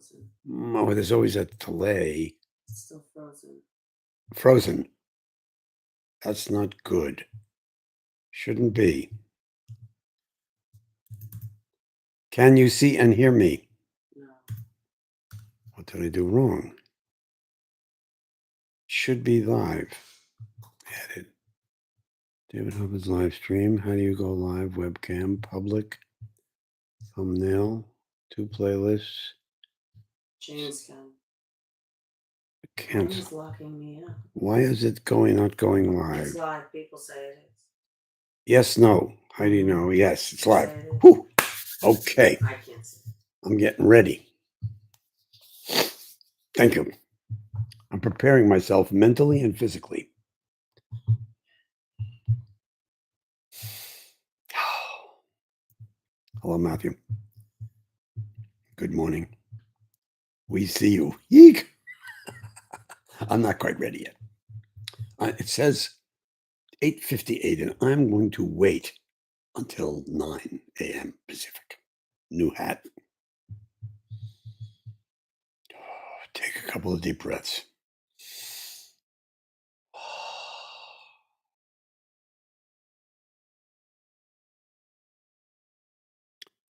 frozen. Oh, there's always a delay. It's still frozen. Frozen. That's not good. Shouldn't be. Can you see and hear me? No. What did I do wrong? Should be live. Edit. David Hoffman's live stream. How do you go live? Webcam, public, thumbnail, 2 playlists. James can. Can't. He's locking me out. Why is it not going live? It's live. People say it is. Yes, no. How do you know? Yes, it's They live. say it is. Whew. Okay. I can't see it. I'm getting ready. Thank you. I'm preparing myself mentally and physically. Hello, Matthew. Good morning. We see you. Yeek. I'm not quite ready yet. It says 8:58, and I'm going to wait until 9 a.m. Pacific. New hat. Take a couple of deep breaths.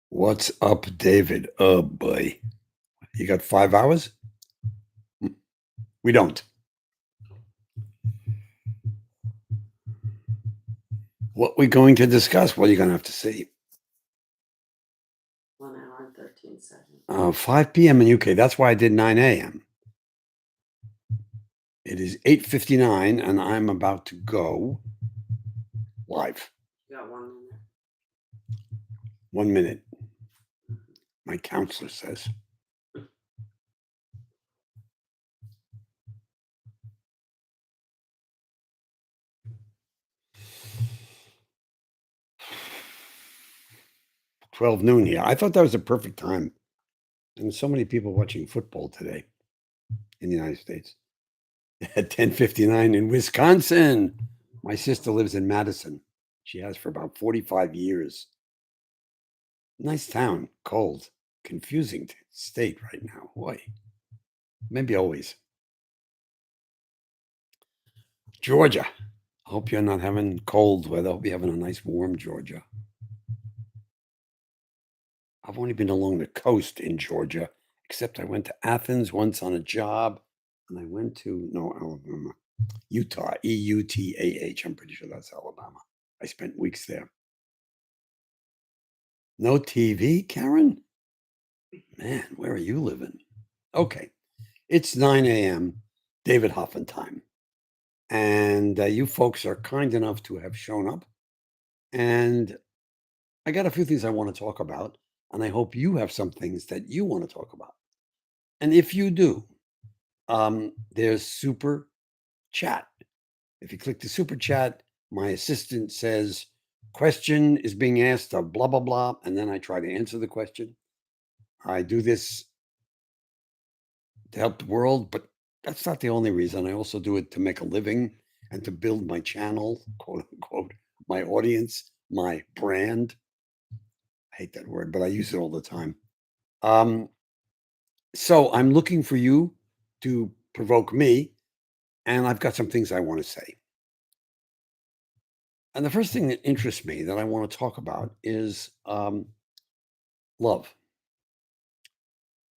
What's up, David? Oh, boy. You got 5 hours? We don't. What we're going to discuss? Well, you're going to have to see. 1 hour and 13 seconds. 5 p.m. in UK. That's why I did 9 a.m. It is 8:59, and I'm about to go live. You got 1 minute. 1 minute. My counselor says. "12 noon here." I thought that was a perfect time. And so many people watching football today in the United States. At 10:59 in Wisconsin. My sister lives in Madison. She has for about 45 years. Nice town, cold, confusing state right now. Boy, maybe always. Georgia. I hope you're not having cold weather. I hope you're having a nice warm Georgia. I've only been along the coast in Georgia, except I went to Athens once on a job, and I went to Alabama, Utah, Eutah. I'm pretty sure that's Alabama. I spent weeks there. No TV, Karen? Man, where are you living? Okay, it's 9 a.m. David Hoffman time, and you folks are kind enough to have shown up, and I got a few things I want to talk about, and I hope you have some things that you want to talk about. And if you do, there's super chat. If you click the super chat, my assistant says, question is being asked of blah, blah, blah. And then I try to answer the question. I do this to help the world, but that's not the only reason. I also do it to make a living and to build my channel, quote unquote, my audience, my brand. I hate that word, but I use it all the time. So I'm looking for you to provoke me, and I've got some things I want to say. And the first thing that interests me that I want to talk about is love.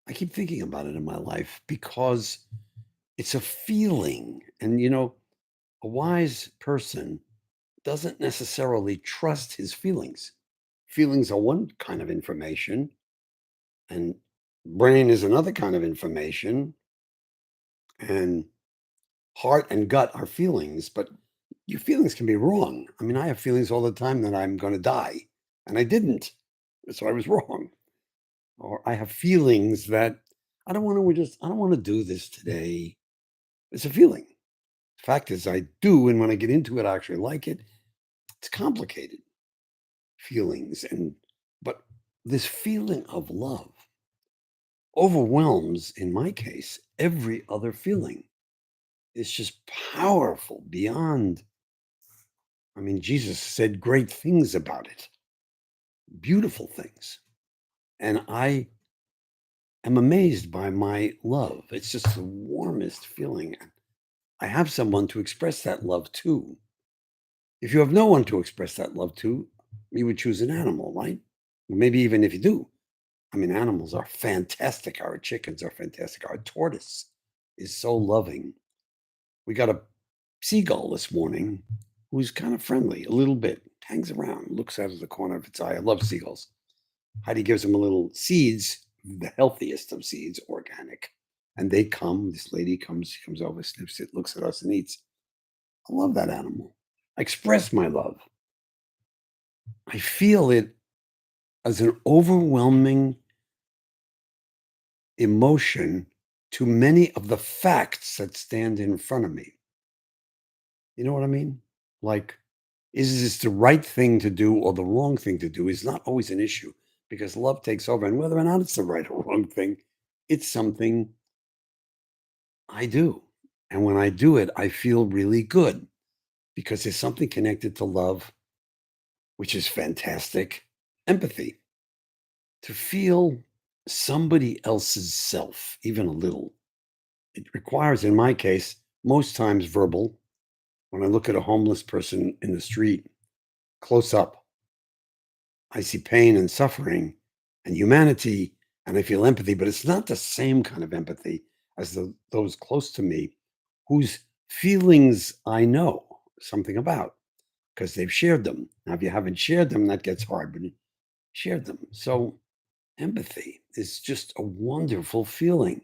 I keep thinking about it in my life because it's a feeling. And, a wise person doesn't necessarily trust his feelings. Feelings are one kind of information, and brain is another kind of information, and heart and gut are feelings, but your feelings can be wrong. I mean, I have feelings all the time that I'm going to die, and I didn't. So I was wrong. Or I have feelings that I don't want to do this today. It's a feeling. The fact is, I do. And when I get into it, I actually like it. It's complicated feelings. But this feeling of love overwhelms, in my case, every other feeling. It's just powerful beyond. I mean, Jesus said great things about it, beautiful things. And I am amazed by my love. It's just the warmest feeling. I have someone to express that love to. If you have no one to express that love to, you would choose an animal, right? Maybe even if you do. I mean, animals are fantastic. Our chickens are fantastic. Our tortoise is so loving. We got a seagull this morning who's kind of friendly, a little bit, hangs around, looks out of the corner of its eye. I love seagulls. Heidi gives him a little seeds, the healthiest of seeds, organic. And they come, this lady comes, she comes over, sniffs it, looks at us and eats. I love that animal. I express my love. I feel it as an overwhelming emotion to many of the facts that stand in front of me. You know what I mean? Like, is this the right thing to do or the wrong thing to do is not always an issue because love takes over. And whether or not it's the right or wrong thing, it's something I do. And when I do it, I feel really good because there's something connected to love, which is fantastic. Empathy, to feel somebody else's self, even a little. It requires, in my case, most times verbal. When I look at a homeless person in the street close up, I see pain and suffering and humanity, and I feel empathy, but it's not the same kind of empathy as those close to me whose feelings I know something about because they've shared them. Now, if you haven't shared them, that gets hard, but you shared them. So, empathy is just a wonderful feeling.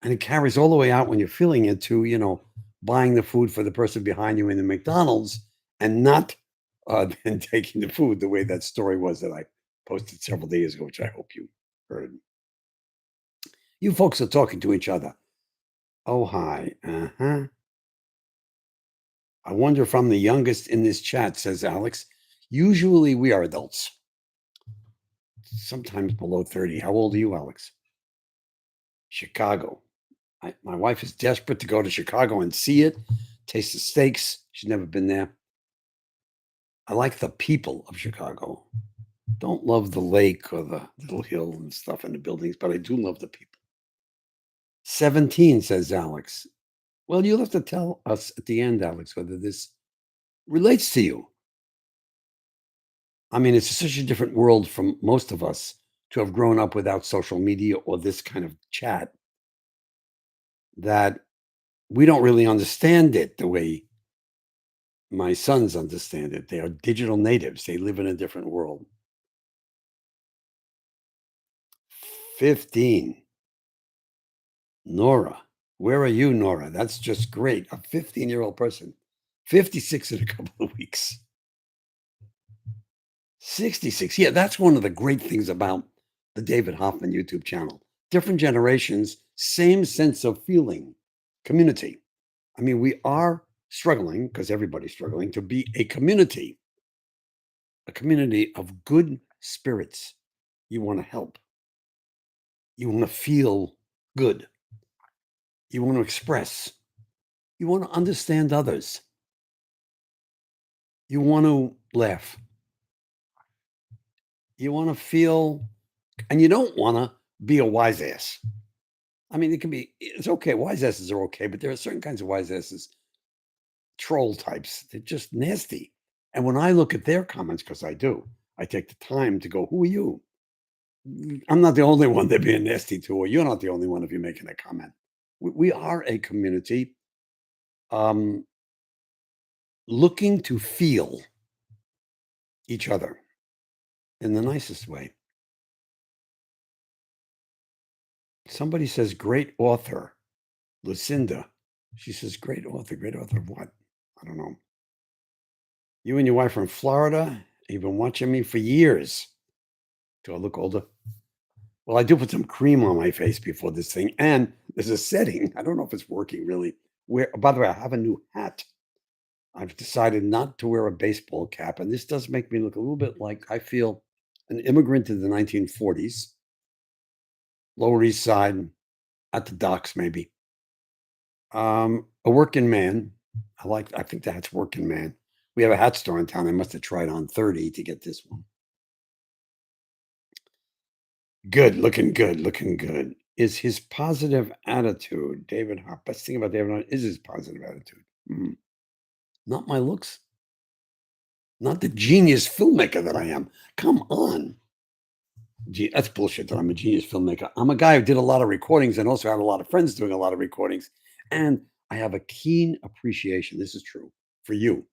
And it carries all the way out when you're feeling it to, buying the food for the person behind you in the McDonald's and not then taking the food the way that story was that I posted several days ago, which I hope you heard. You folks are talking to each other. Oh, hi. Uh-huh. I wonder if I'm the youngest in this chat, says Alex. Usually we are adults, sometimes below 30. How old are you, Alex? Chicago. My wife is desperate to go to Chicago and see it, taste the steaks. She's never been there. I like the people of Chicago. Don't love the lake or the little hill and stuff and the buildings, but I do love the people. 17, says Alex. Well, you'll have to tell us at the end, Alex, whether this relates to you. I mean, it's such a different world from most of us to have grown up without social media or this kind of chat that we don't really understand it the way my sons understand it. They are digital natives. They live in a different world. 15. Nora. Where are you, Nora? That's just great. A 15-year-old person. 56 in a couple of weeks. 66. Yeah, that's one of the great things about the David Hoffman YouTube channel. Different generations, same sense of feeling, community. I mean, we are struggling, because everybody's struggling, to be a community of good spirits. You want to help. You want to feel good. You want to express. You want to understand others. You want to laugh. You want to feel, and you don't want to be a wise ass. I mean, it's okay. Wise asses are okay, but there are certain kinds of wise asses, troll types. They're just nasty. And when I look at their comments, because I do, I take the time to go, who are you? I'm not the only one they're being nasty to, or you're not the only one if you're making a comment. We are a community um, looking to feel each other in the nicest way. Somebody says, great author, Lucinda. She says, great author of what? I don't know. You and your wife are in Florida. You've been watching me for years. Do I look older? Well, I do put some cream on my face before this thing. And there's a setting. I don't know if it's working really. Where, by the way, I have a new hat. I've decided not to wear a baseball cap. And this does make me look a little bit like I feel an immigrant in the 1940s, Lower East Side, at the docks, maybe. A working man. I think the hat's working man. We have a hat store in town. I must have tried on 30 to get this one. Good, looking good, looking good. Is his positive attitude, David Hop? Best thing about David Hop is his positive attitude. Not my looks, not the genius filmmaker that I am. Come on. That's bullshit that I'm a genius filmmaker. I'm a guy who did a lot of recordings and also had a lot of friends doing a lot of recordings. And I have a keen appreciation. This is true for you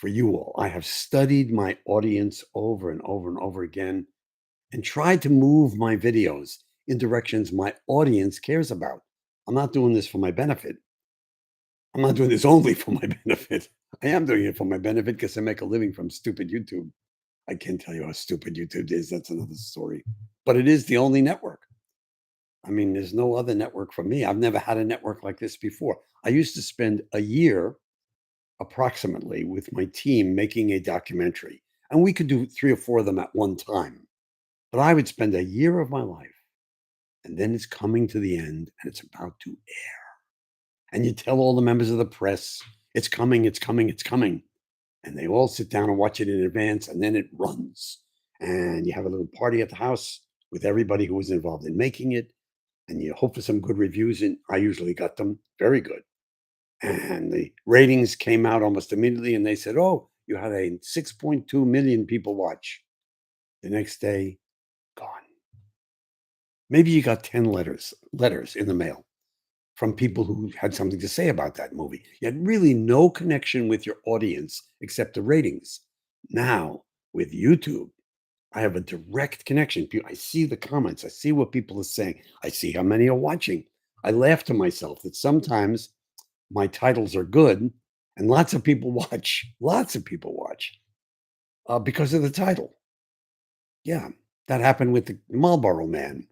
all. I have studied my audience over and over and over again and tried to move my videos in directions my audience cares about. I'm not doing this for my benefit. I'm not doing this only for my benefit. I am doing it for my benefit because I make a living from stupid YouTube. I can't tell you how stupid YouTube is. That's another story. But it is the only network. I mean, there's no other network for me. I've never had a network like this before. I used to spend a year approximately with my team making a documentary, and we could do 3 or 4 of them at one time. But I would spend a year of my life, and then it's coming to the end, and it's about to air. And you tell all the members of the press, it's coming, it's coming, it's coming. And they all sit down and watch it in advance, and then it runs. And you have a little party at the house with everybody who was involved in making it, and you hope for some good reviews. And I usually got them very good. And the ratings came out almost immediately, and they said, "Oh, you had a 6.2 million people watch." The next day, gone. Maybe you got 10 letters in the mail from people who had something to say about that movie. You had really no connection with your audience except the ratings. Now, with YouTube, I have a direct connection. I see the comments, I see what people are saying, I see how many are watching. I laugh to myself that sometimes my titles are good and lots of people watch, because of the title. Yeah, that happened with the Marlboro Man.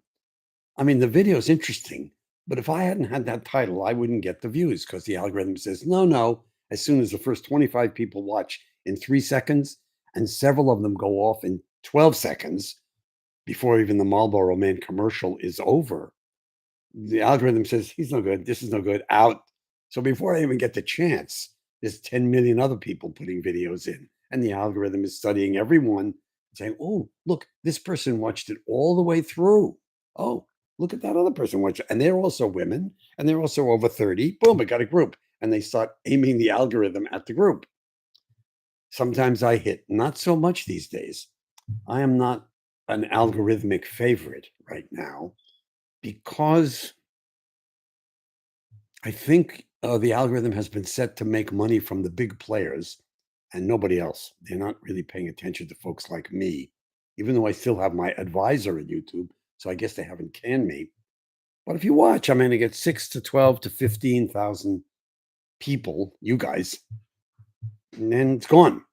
I mean, the video is interesting, but if I hadn't had that title, I wouldn't get the views because the algorithm says, no, no. As soon as the first 25 people watch in 3 seconds, and several of them go off in 12 seconds before even the Marlboro Man commercial is over, the algorithm says, he's no good. This is no good. Out. So before I even get the chance, there's 10 million other people putting videos in. And the algorithm is studying everyone, saying, oh, look, this person watched it all the way through. Oh, look at that other person watched it. And they're also women and they're also over 30. Boom, I got a group. And they start aiming the algorithm at the group. Sometimes I hit, not so much these days. I am not an algorithmic favorite right now because I think the algorithm has been set to make money from the big players and nobody else. They're not really paying attention to folks like me, even though I still have my advisor at YouTube. So I guess they haven't canned me. But if you watch, I'm going to get 6 to 12 to 15,000 people, you guys, and then it's gone.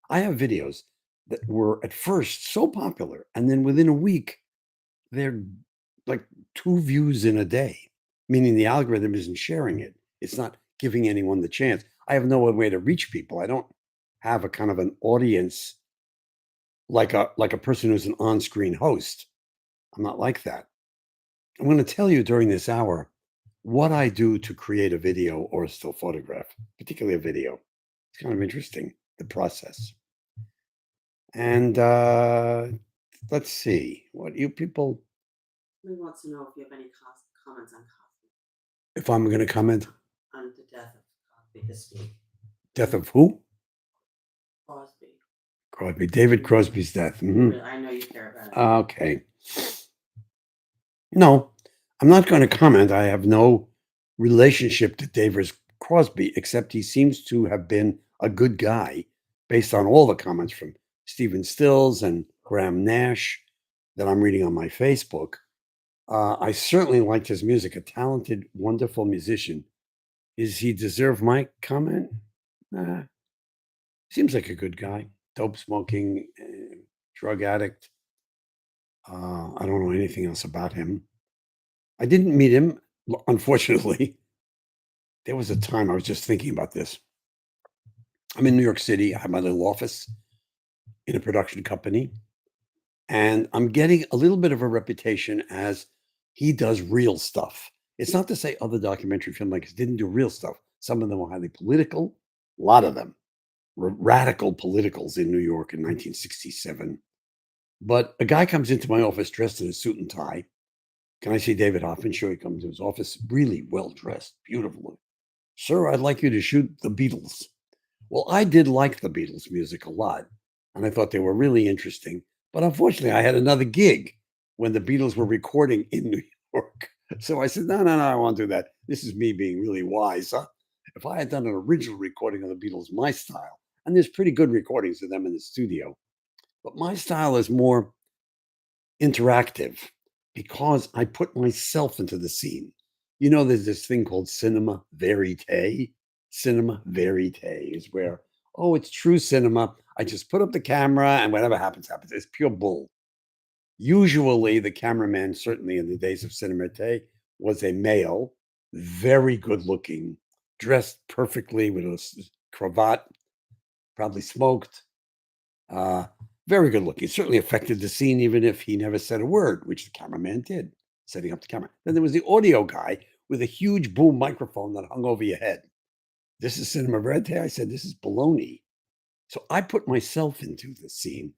I have videos that were at first so popular, and then within a week, they're like 2 views in a day, meaning the algorithm isn't sharing it. It's not giving anyone the chance. I have no way to reach people. I don't have a kind of an audience like a person who's an on-screen host. I'm not like that. I'm going to tell you during this hour what I do to create a video or a still photograph, particularly a video. It's kind of interesting, the process. And let's see what you people, He wants to know if you have any comments on coffee, if I'm going to comment, on the death of coffee this week. death of who? Crosby. Crosby, David Crosby's death. I know you care about it. Okay. No, I'm not going to comment. I have no relationship to David Crosby, except he seems to have been a good guy based on all the comments from Stephen Stills and Graham Nash that I'm reading on my Facebook. I certainly liked his music, a talented, wonderful musician. Is he deserve my comment? Seems like a good guy. Dope smoking, drug addict. I don't know anything else about him. I didn't meet him, unfortunately. There was a time I was just thinking about this. I'm in New York City. I have my little office in a production company, and I'm getting a little bit of a reputation as he does real stuff. It's not to say other documentary filmmakers didn't do real stuff. Some of them were highly political, a lot of them were radical politicals in New York in 1967. But a guy comes into my office dressed in a suit and tie. Can I see David Hoffman? Sure, he comes to his office, really well dressed, beautiful. Sir, I'd like you to shoot the Beatles. Well, I did like the Beatles music a lot, and I thought they were really interesting. But unfortunately, I had another gig when the Beatles were recording in New York. So I said, no, no, no, I won't do that. This is me being really wise. Huh? If I had done an original recording of the Beatles, my style, and there's pretty good recordings of them in the studio, but my style is more interactive because I put myself into the scene. You know, there's this thing called cinema verite. Cinema verite is where, oh, it's true cinema. I just put up the camera and whatever happens, happens. It's pure bull. Usually, the cameraman, certainly in the days of cinema verite, was a male, very good looking, dressed perfectly with a cravat, probably smoked, uh, very good looking. Certainly affected the scene, even if he never said a word, which the cameraman did, setting up the camera. Then there was the audio guy with a huge boom microphone that hung over your head. This is cinema verite. I said, this is baloney. So I put myself into the scene,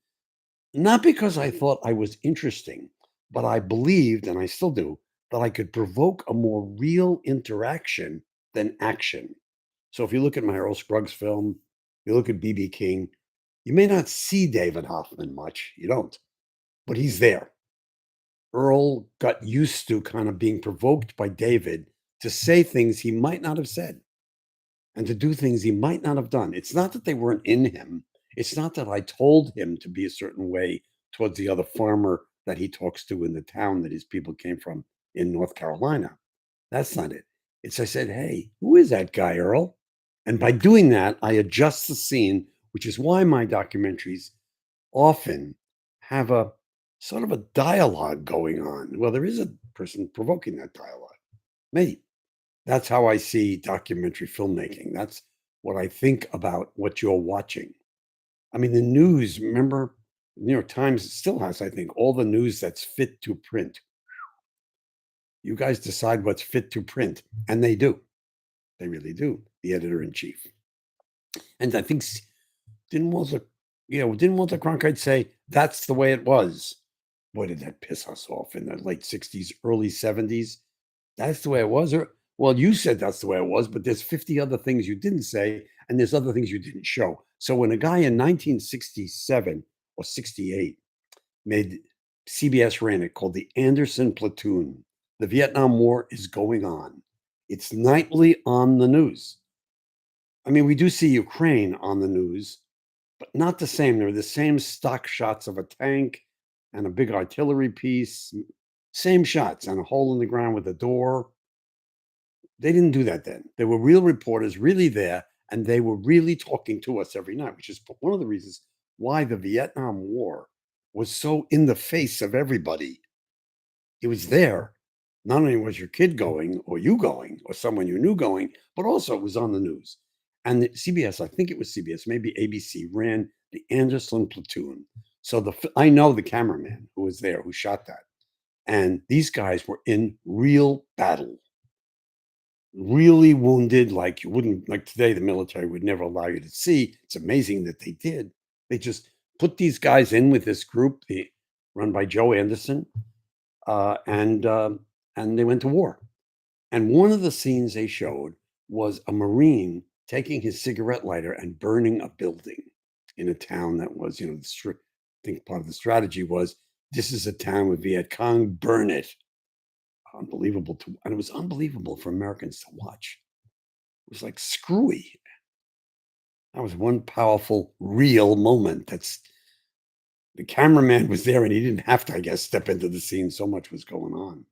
not because I thought I was interesting, but I believed, and I still do, that I could provoke a more real interaction than action. So if you look at my Earl Scruggs film, you look at BB King, you may not see David Hoffman much. You don't, but he's there. Earl got used to kind of being provoked by David to say things he might not have said and to do things he might not have done. It's not that they weren't in him. It's not that I told him to be a certain way towards the other farmer that he talks to in the town that his people came from in North Carolina. That's not it. It's I said, hey, who is that guy, Earl? And by doing that, I adjust the scene, which is why my documentaries often have a sort of a dialogue going on. Well, there is a person provoking that dialogue. Me. That's how I see documentary filmmaking. That's what I think about what you're watching. I mean, the news, remember, New York Times still has, I think, all the news that's fit to print. You guys decide what's fit to print, and they do. They really do. The editor in chief. And I think didn't Walter, didn't Walter Cronkite say that's the way it was? Boy, did that piss us off in the late 60s, early 70s. That's the way it was. Or, well, you said that's the way it was, but there's 50 other things you didn't say, and there's other things you didn't show. So when a guy in 1967 or 68 made CBS ran it called the Anderson Platoon, the Vietnam War is going on. It's nightly on the news. I mean, we do see Ukraine on the news, but not the same. They're the same stock shots of a tank and a big artillery piece, same shots and a hole in the ground with a door. They didn't do that then. There were real reporters really there, and they were really talking to us every night, which is one of the reasons why the Vietnam War was so in the face of everybody. It was there. Not only was your kid going, or you going, or someone you knew going, but also it was on the news. And the CBS, I think it was CBS, maybe ABC, ran the Anderson Platoon. So I know the cameraman who was there, who shot that. And these guys were in real battle, really wounded, like you wouldn't, like today, the military would never allow you to see. It's amazing that they did. They just put these guys in with this group, run by Joe Anderson, uh, and um, and they went to war. And one of the scenes they showed was a Marine taking his cigarette lighter and burning a building in a town that was, I think part of the strategy was this is a town with Viet Cong, burn it. Unbelievable and it was unbelievable for Americans to watch. It was like screwy. That was one powerful, real moment. That's the cameraman was there and he didn't have to, I guess, step into the scene. So much was going on.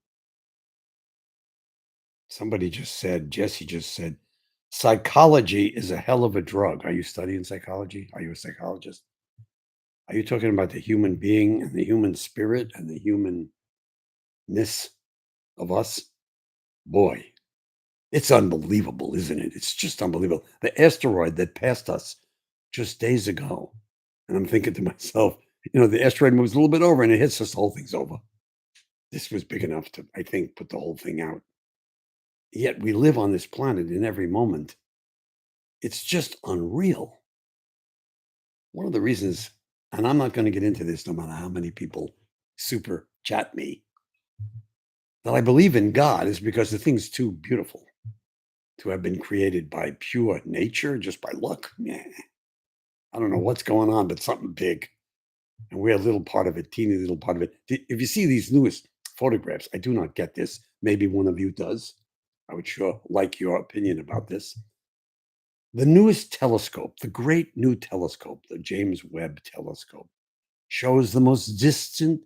Jesse just said, psychology is a hell of a drug. Are you studying psychology? Are you a psychologist? Are you talking about the human being and the human spirit and the humanness of us? Boy, it's unbelievable, isn't it? It's just unbelievable. The asteroid that passed us just days ago. And I'm thinking to myself, the asteroid moves a little bit over and it hits us, the whole thing's over. This was big enough to, I think, put the whole thing out. Yet we live on this planet in every moment. It's just unreal. One of the reasons and I'm not going to get into this no matter how many people super chat me, that I believe in God is because the thing's too beautiful to have been created by pure nature, just by luck. Yeah, I don't know what's going on, but something big. And we're a little part of it, teeny little part of it. If you see these newest photographs, I do not get this. Maybe one of you does. I would sure like your opinion about this. The newest telescope, the great new telescope, the James Webb telescope, shows the most distant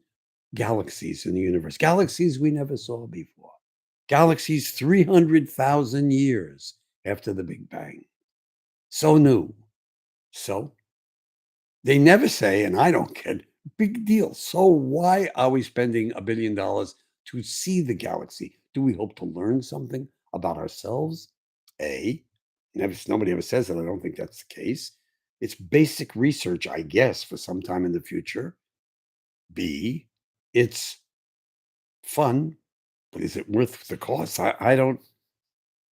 galaxies in the universe, galaxies we never saw before, galaxies 300,000 years after the Big Bang. So new. So they never say, and I don't get big deal. So why are we spending $1 billion to see the galaxy? Do we hope to learn something about ourselves? A, nobody ever says that. I don't think that's the case. It's basic research, I guess, for some time in the future. B, it's fun, but is it worth the cost? I don't.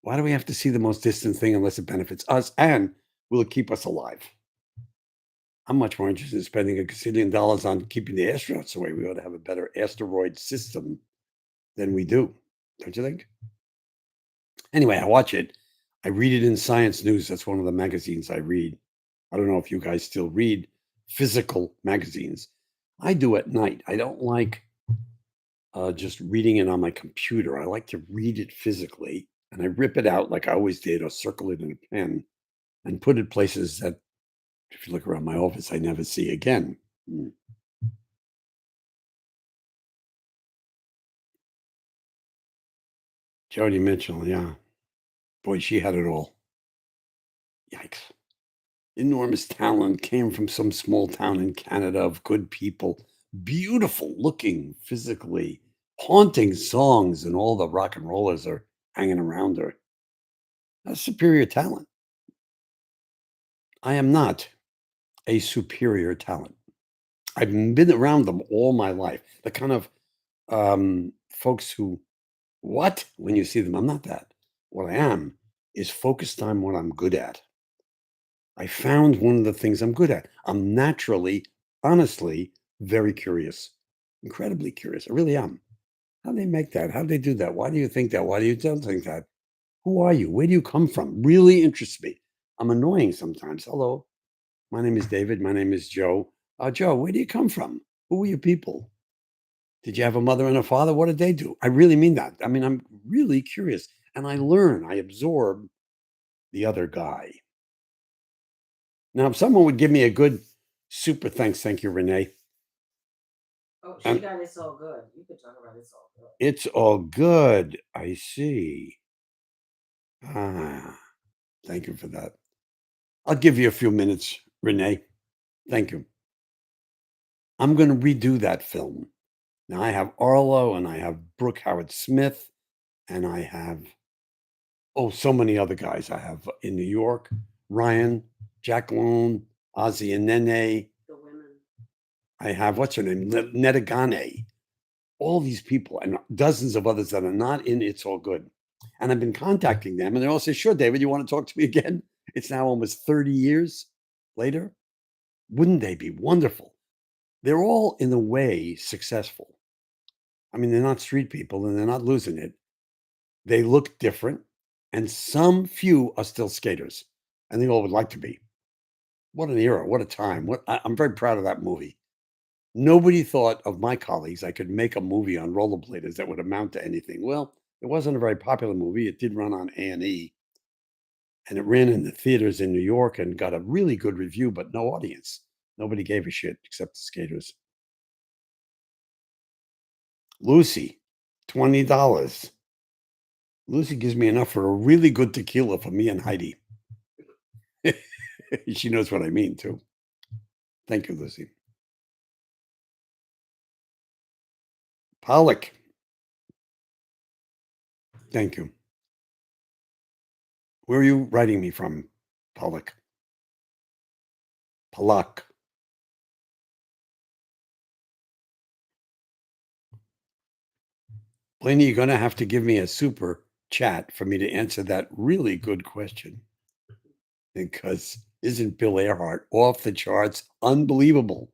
Why do we have to see the most distant thing unless it benefits us and will it keep us alive? I'm much more interested in spending a gazillion dollars on keeping the astronauts away. We ought to have a better asteroid system than we do. Don't you think? Anyway, I watch it. I read it in Science News. That's one of the magazines I read. I don't know if you guys still read physical magazines. I do at night. I don't like just reading it on my computer. I like to read it physically and I rip it out like I always did or circle it in a pen and put it places that, if you look around my office, I never see again. Mm. Jody Mitchell, yeah. Boy, she had it all. Yikes. Enormous talent, came from some small town in Canada of good people, beautiful looking physically, haunting songs, and all the rock and rollers are hanging around her. That's superior talent. I am not a superior talent. I've been around them all my life. The kind of folks who, what? When you see them, I'm not that. What I am is focused on what I'm good at. I found one of the things I'm good at. I'm naturally, honestly, very curious, incredibly curious. I really am. How do they make that? How do they do that? Why do you think that? Why do you don't think that? Who are you? Where do you come from? Really interests me. I'm annoying sometimes. Hello, my name is David. My name is Joe. Joe, where do you come from? Who are you people? Did you have a mother and a father? What did they do? I really mean that. I mean, I'm really curious and I learn, I absorb the other guy. Now, if someone would give me a good super thanks, thank you, Renee. Oh, she And got It's All Good. You could talk about It's All Good. it's all good. I see. Ah, thank you for that. I'll give you a few minutes, Renee. Thank you. I'm going to redo that film. Now, I have Arlo and I have Brooke Howard Smith and I have, oh, so many other guys. I have in New York, Ryan, Jack Lone, Ozzy and Nene. The women. I have, what's her name? Netagane. All these people and dozens of others that are not in It's All Good. And I've been contacting them and they all say, sure, David, you want to talk to me again? It's now almost 30 years later. Wouldn't they be wonderful? They're all, in a way, successful. I mean, they're not street people and they're not losing it. They look different, and some few are still skaters, and they all would like to be. What an era! What a time! I'm very proud of that movie. Nobody thought of my colleagues I could make a movie on rollerbladers that would amount to anything. Well, it wasn't a very popular movie. It did run on A&E, and it ran in the theaters in New York and got a really good review, but no audience. Nobody gave a shit except the skaters. Lucy, $20. Lucy gives me enough for a really good tequila for me and Heidi. She knows what I mean too. Thank you, Lucy. Pollock. Thank you. Where are you writing me from, Pollock? Pollock. Blaney, you're going to have to give me a super chat for me to answer that really good question. Because isn't Bill Earhart off the charts? Unbelievable.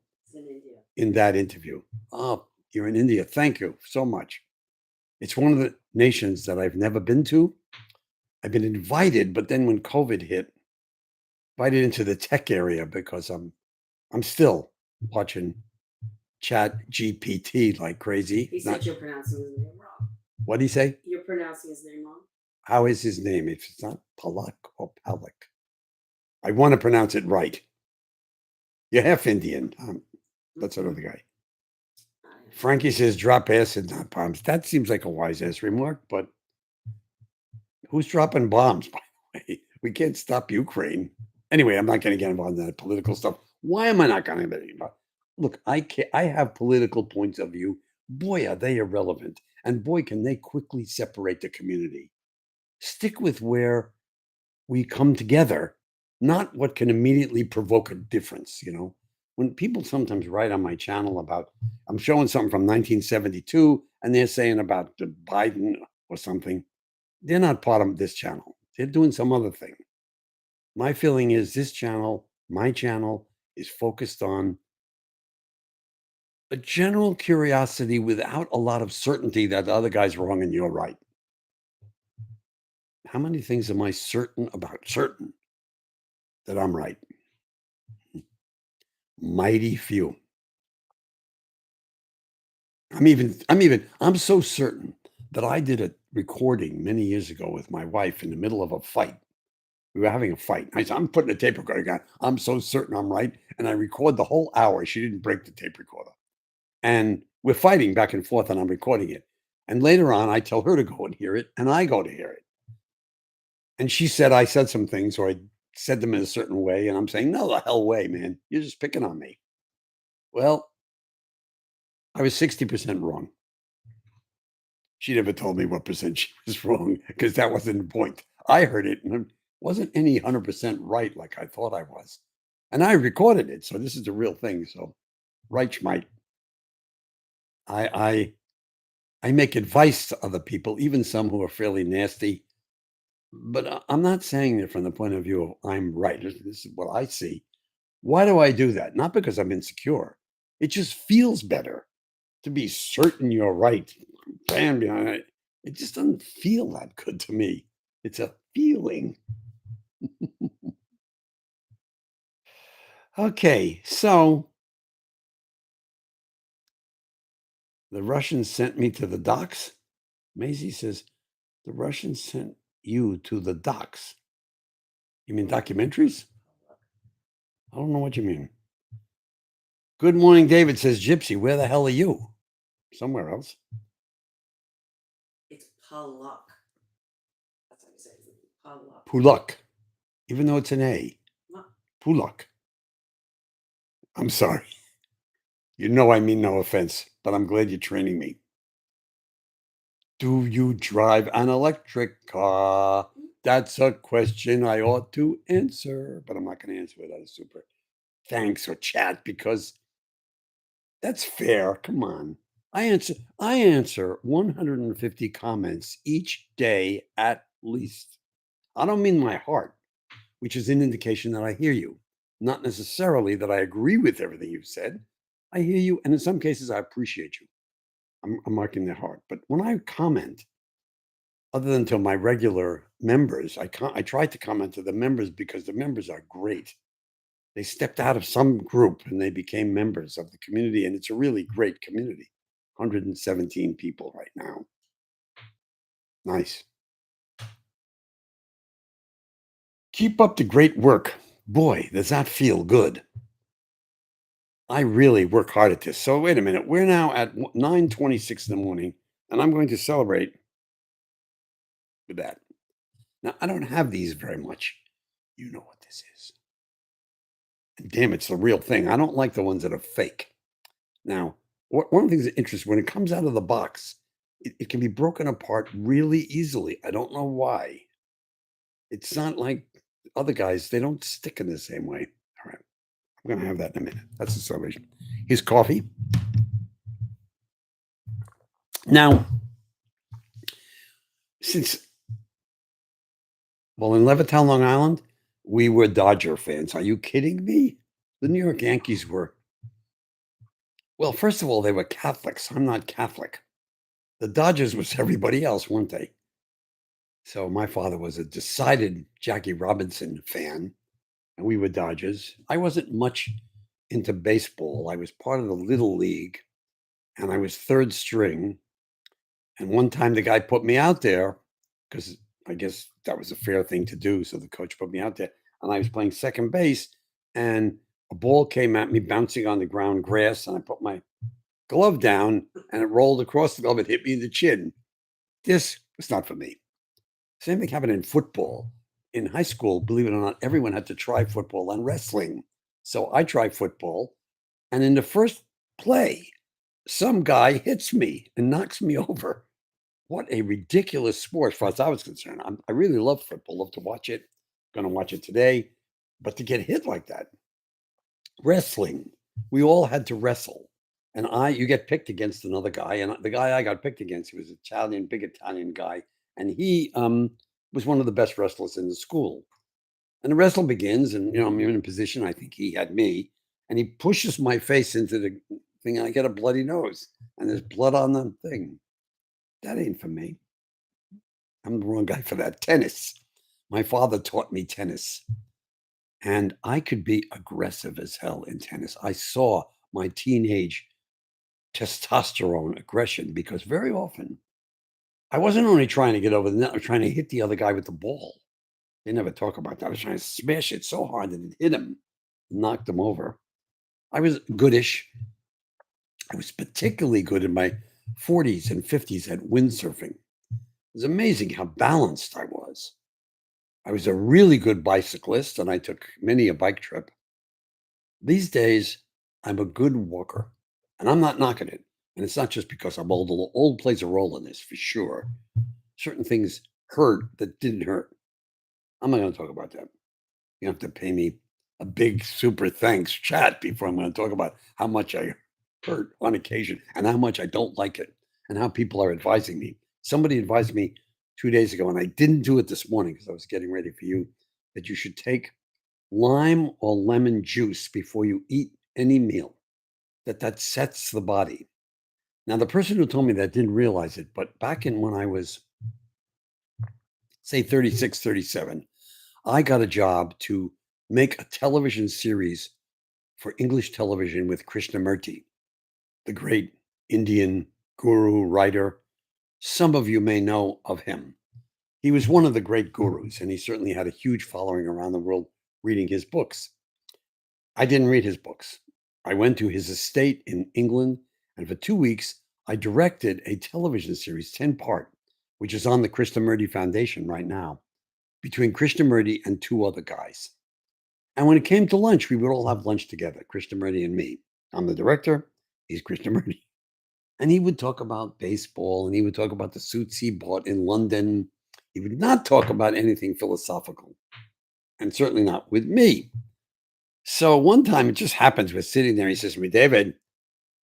in that interview. Oh, you're in India. Thank you so much. It's one of the nations that I've never been to. I've been invited, but then when COVID hit, invited into the tech area because I'm still watching Chat GPT like crazy. He said you're pronouncing his name wrong. What did he say? You're pronouncing his name wrong. How is his name? If it's not Palak or Palak, I want to pronounce it right. You're half Indian. That's another guy. Frankie says, drop acid, not bombs. That seems like a wise ass remark, but who's dropping bombs, by the way? We can't stop Ukraine. Anyway, I'm not going to get involved in that political stuff. Why am I not going to get involved? Look, I have political points of view. Boy, are they irrelevant. And boy, can they quickly separate the community. Stick with where we come together, not what can immediately provoke a difference. When people sometimes write on my channel about, I'm showing something from 1972 and they're saying about Biden or something, they're not part of this channel. They're doing some other thing. My feeling is this channel, my channel, is focused on a general curiosity without a lot of certainty that the other guy's wrong and you're right. How many things am I certain about? Certain that I'm right. Mighty few. I'm so certain that I did a recording many years ago with my wife in the middle of a fight. We were having a fight. I said, I'm putting a tape recorder on. I'm so certain I'm right. And I record the whole hour. She didn't break the tape recorder. And we're fighting back and forth and I'm recording it. And later on, I tell her to go and hear it and I go to hear it. And she said, I said some things or I said them in a certain way. And I'm saying, no, the hell way, man. You're just picking on me. Well, I was 60% wrong. She never told me what percent she was wrong because that wasn't the point. I heard it and it wasn't any 100% right like I thought I was. And I recorded it. So this is the real thing. So right schmite. I make advice to other people, even some who are fairly nasty. But I'm not saying it from the point of view of I'm right. This is what I see. Why do I do that? Not because I'm insecure. It just feels better to be certain you're right. Stand behind it. It just doesn't feel that good to me. It's a feeling. Okay, so the Russians sent me to the docks. Maisie says, the Russians sent you to the docks. You mean documentaries? I don't know what you mean. Good morning, David says, Gypsy, where the hell are you? Somewhere else. It's Palak. That's how you say it. Palak. Pulak. Even though it's an A. What? Pulak. I'm sorry. You know I mean no offense, but I'm glad you're training me. Do you drive an electric car? That's a question I ought to answer, but I'm not going to answer without a super thanks or chat because that's fair. Come on. I answer 150 comments each day at least. I don't mean my heart, which is an indication that I hear you. Not necessarily that I agree with everything you've said. I hear you, and in some cases, I appreciate you. I'm marking their heart. But when I comment, other than to my regular members, I try to comment to the members because the members are great. They stepped out of some group and they became members of the community, and it's a really great community. 117 people right now. Nice. Keep up the great work. Boy, does that feel good. I really work hard at this. So wait a minute. We're now at 9:26 in the morning, and I'm going to celebrate with that. Now, I don't have these very much. You know what this is. And damn, it's the real thing. I don't like the ones that are fake. Now, one of the things that interests when it comes out of the box, it can be broken apart really easily. I don't know why. It's not like other guys, they don't stick in the same way. All right. I'm going to have that in a minute. That's the celebration. Here's coffee. Now, in Levittown, Long Island, we were Dodger fans. Are you kidding me? The New York Yankees were Well, first of all, they were Catholics. I'm not Catholic. The Dodgers was everybody else, weren't they? So my father was a decided Jackie Robinson fan, and we were Dodgers. I wasn't much into baseball. I was part of the Little League, and I was third string. And one time the guy put me out there because I guess that was a fair thing to do. So the coach put me out there, and I was playing second base, and a ball came at me bouncing on the ground grass, and I put my glove down, and it rolled across the glove and hit me in the chin. This was not for me. Same thing happened in football. In high school, believe it or not, everyone had to try football and wrestling. So I tried football, and in the first play, some guy hits me and knocks me over. What a ridiculous sport, as far as I was concerned. I really love football, love to watch it. Going to watch it today, but to get hit like that, wrestling, we all had to wrestle. And you get picked against another guy. And the guy I got picked against, he was Italian, big Italian guy. And he was one of the best wrestlers in the school. And the wrestle begins, and I'm in a position. I think he had me, and he pushes my face into the thing. And I get a bloody nose, and there's blood on the thing. That ain't for me. I'm the wrong guy for that. Tennis. My father taught me tennis, and I could be aggressive as hell in tennis. I saw my teenage testosterone aggression because very often I wasn't only trying to get over the net, I was trying to hit the other guy with the ball. They never talk about that. I was trying to smash it so hard that it hit him, knocked him over. I was goodish. I was particularly good in my 40s and 50s at windsurfing. It was amazing how balanced I was. I was a really good bicyclist, and I took many a bike trip. These days, I'm a good walker, and I'm not knocking it. And it's not just because I'm old. Old plays a role in this for sure. Certain things hurt that didn't hurt. I'm not going to talk about that. You have to pay me a big super thanks chat before I'm going to talk about how much I hurt on occasion and how much I don't like it and how people are advising me. Somebody advised me 2 days ago, and I didn't do it this morning because I was getting ready for you, that you should take lime or lemon juice before you eat any meal, that sets the body. Now, the person who told me that didn't realize it, but back in when I was, say, 36, 37, I got a job to make a television series for English television with Krishnamurti, the great Indian guru writer. Some of you may know of him. He was one of the great gurus, and he certainly had a huge following around the world reading his books. I didn't read his books. I went to his estate in England, and for 2 weeks, I directed a television series, 10-part, which is on the Krishnamurti Foundation right now, between Krishnamurti and two other guys. And when it came to lunch, we would all have lunch together, Krishnamurti and me. I'm the director, he's Krishnamurti. And he would talk about baseball, and he would talk about the suits he bought in London. He would not talk about anything philosophical, and certainly not with me. So one time it just happens, we're sitting there. He says to me, David,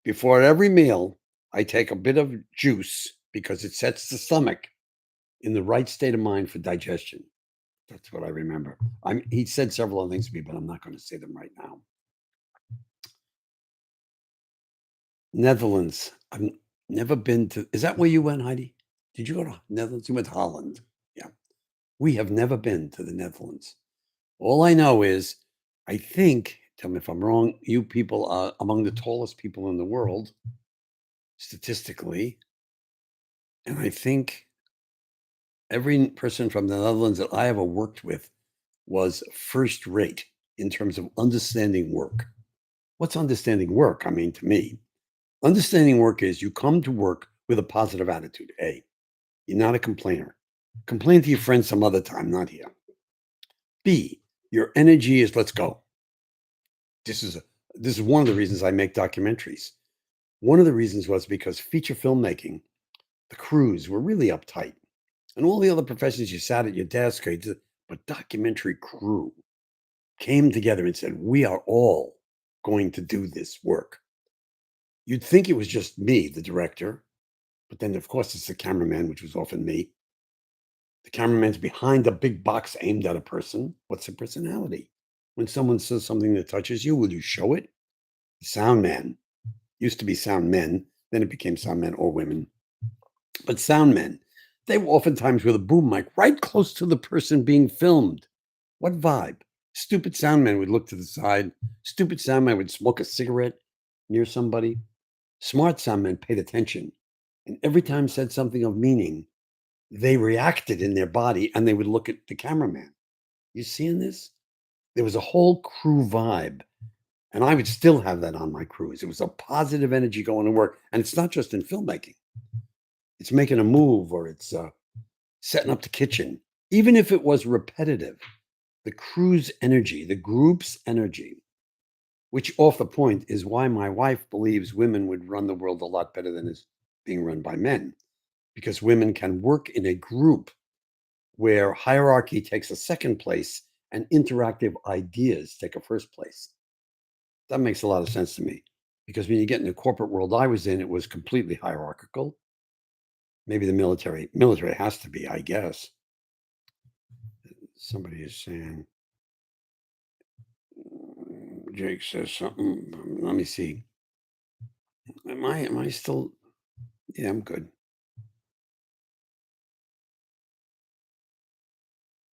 before every meal, I take a bit of juice because it sets the stomach in the right state of mind for digestion. That's what I remember. He said several other things to me, but I'm not going to say them right now. Netherlands. I've never been to. Is that where you went, Heidi? Did you go to Netherlands? You went to Holland. Yeah. We have never been to the Netherlands. All I know is, I think, tell me if I'm wrong, you people are among the tallest people in the world, statistically. And I think every person from the Netherlands that I ever worked with was first rate in terms of understanding work. What's understanding work? I mean, to me, understanding work is you come to work with a positive attitude. A, you're not a complainer. Complain to your friends some other time, not here. B, your energy is let's go. This is one of the reasons I make documentaries. One of the reasons was because feature filmmaking, the crews were really uptight. And all the other professions, you sat at your desk, but documentary crew came together and said, we are all going to do this work. You'd think it was just me, the director, but then, of course, it's the cameraman, which was often me. The cameraman's behind a big box aimed at a person. What's the personality? When someone says something that touches you, will you show it? The sound man. Used to be sound men, then it became sound men or women. But sound men, they were oftentimes with a boom mic right close to the person being filmed. What vibe? Stupid sound man would look to the side. Stupid sound man would smoke a cigarette near somebody. Smart sound men paid attention. And every time said something of meaning, they reacted in their body and they would look at the cameraman. You seeing this? There was a whole crew vibe. And I would still have that on my crews. It was a positive energy going to work. And it's not just in filmmaking, it's making a move or it's setting up the kitchen. Even if it was repetitive, the crew's energy, the group's energy, which off the point is why my wife believes women would run the world a lot better than is being run by men, because women can work in a group where hierarchy takes a second place and interactive ideas take a first place. That makes a lot of sense to me because when you get in the corporate world I was in, it was completely hierarchical. Maybe the military has to be, I guess. Somebody is saying, Jake says something. Let me see. Am I still? Yeah, I'm good.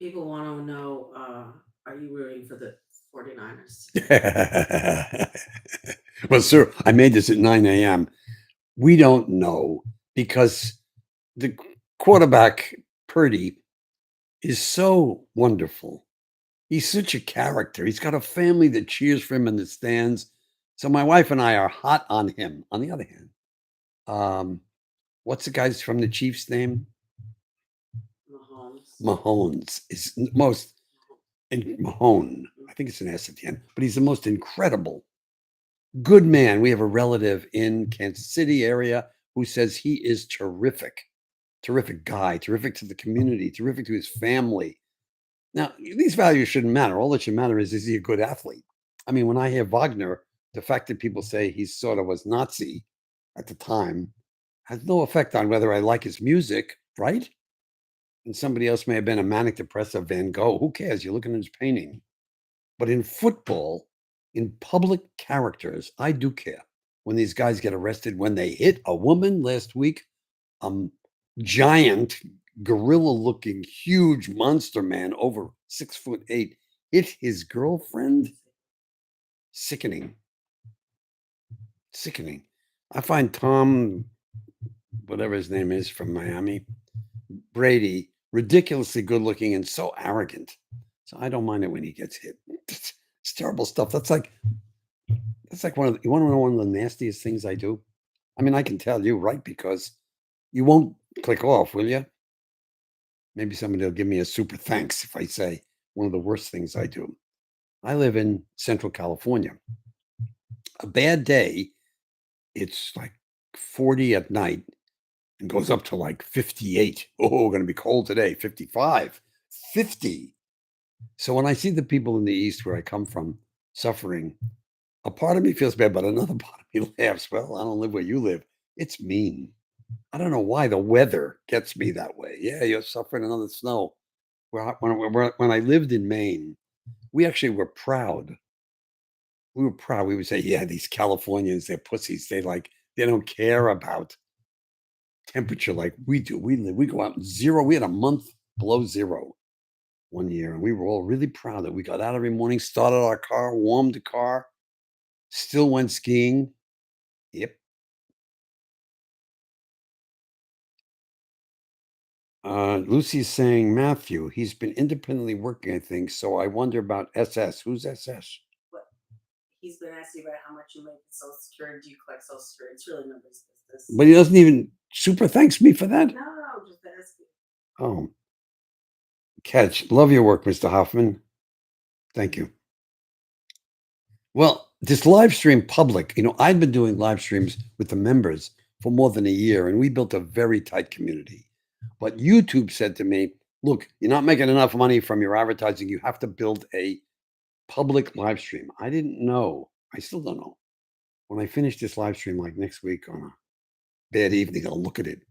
People want to know, are you rooting for the 49ers? Well, sir, I made this at 9 a.m. We don't know because the quarterback, Purdy, is so wonderful. He's such a character. He's got a family that cheers for him in the stands. So my wife and I are hot on him. On the other hand, what's the guy's from the Chiefs name? Mahomes. Mahomes is most Mahone. I think it's an S at the end, but he's the most incredible good man. We have a relative in Kansas City area who says he is terrific, terrific guy, terrific to the community, terrific to his family. Now, these values shouldn't matter. All that should matter is he a good athlete? I mean, when I hear Wagner, the fact that people say he sort of was Nazi at the time has no effect on whether I like his music, right? And somebody else may have been a manic depressive Van Gogh. Who cares? You're looking at his painting. But in football, in public characters, I do care when these guys get arrested, when they hit a woman last week, giant, gorilla looking, huge monster man over 6'8" hit his girlfriend. Sickening. Sickening. I find Tom, whatever his name is from Miami, Brady, ridiculously good looking and so arrogant. So I don't mind it when he gets hit. It's terrible stuff. That's like you want to know one of the nastiest things I do? I mean, I can tell you, right? Because you won't click off, will you? Maybe somebody will give me a super thanks if I say one of the worst things I do. I live in Central California. A bad day, it's like 40 at night and goes up to like 58. Oh, going to be cold today. 55, 50. So when I see the people in the East where I come from suffering, a part of me feels bad, but another part of me laughs. Well, I don't live where you live. It's mean. I don't know why the weather gets me that way. Yeah, you're suffering another snow. When I lived in Maine, we actually were proud. We were proud. We would say, yeah, these Californians, they're pussies. They don't care about temperature like we do. We go out zero. We had a month below zero one year, and we were all really proud that we got out every morning, started our car, warmed the car, still went skiing. Yep. Lucy's saying, Matthew, he's been independently working, I think. So I wonder about SS. Who's SS? What? He's been asking about how much you make in Social Security. Do you collect Social Security? It's really nobody's business. But he doesn't even super thanks me for that. No, just asking. Oh, catch. Love your work, Mr. Hoffman. Thank you. Well, this live stream public, I'd been doing live streams with the members for more than a year, and we built a very tight community. But YouTube said to me, look, you're not making enough money from your advertising. You have to build a public live stream. I didn't know. I still don't know. When I finish this live stream, like next week on a bad evening, I'll look at it.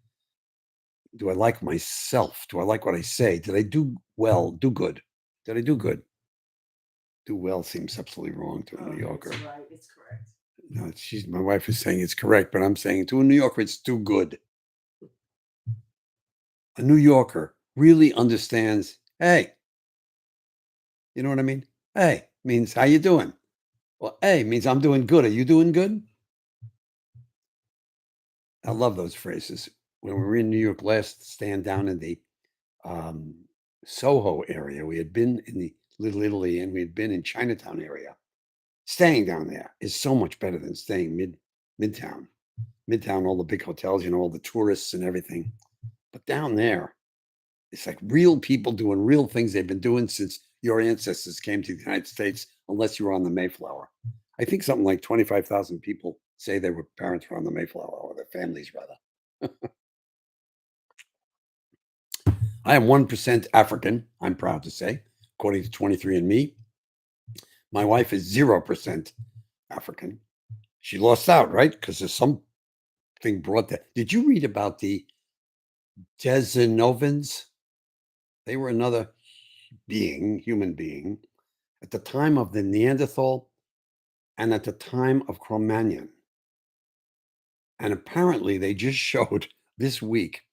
Do I like myself? Do I like what I say? Did I do well? Do good? Did I do good? Do well seems absolutely wrong to a New Yorker. It's right. It's correct. No, she's my wife is saying it's correct, but I'm saying to a New Yorker, it's too good. A New Yorker really understands, hey, you know what I mean? Hey means how you doing? Well, hey means I'm doing good. Are you doing good? I love those phrases. When we were in New York last, stand down in the um, Soho area, we had been in the Little Italy and we had been in Chinatown area. Staying down there is so much better than staying midtown. Midtown, all the big hotels, all the tourists and everything. But down there, it's like real people doing real things they've been doing since your ancestors came to the United States, unless you were on the Mayflower. I think something like 25,000 people say their parents were on the Mayflower, or their families, rather. I am 1% African, I'm proud to say, according to 23andMe. My wife is 0% African. She lost out, right? Because there's something brought that. Did you read about the Dezanovans? They were another human being, at the time of the Neanderthal and at the time of Cro-Magnon. And apparently they just showed this week,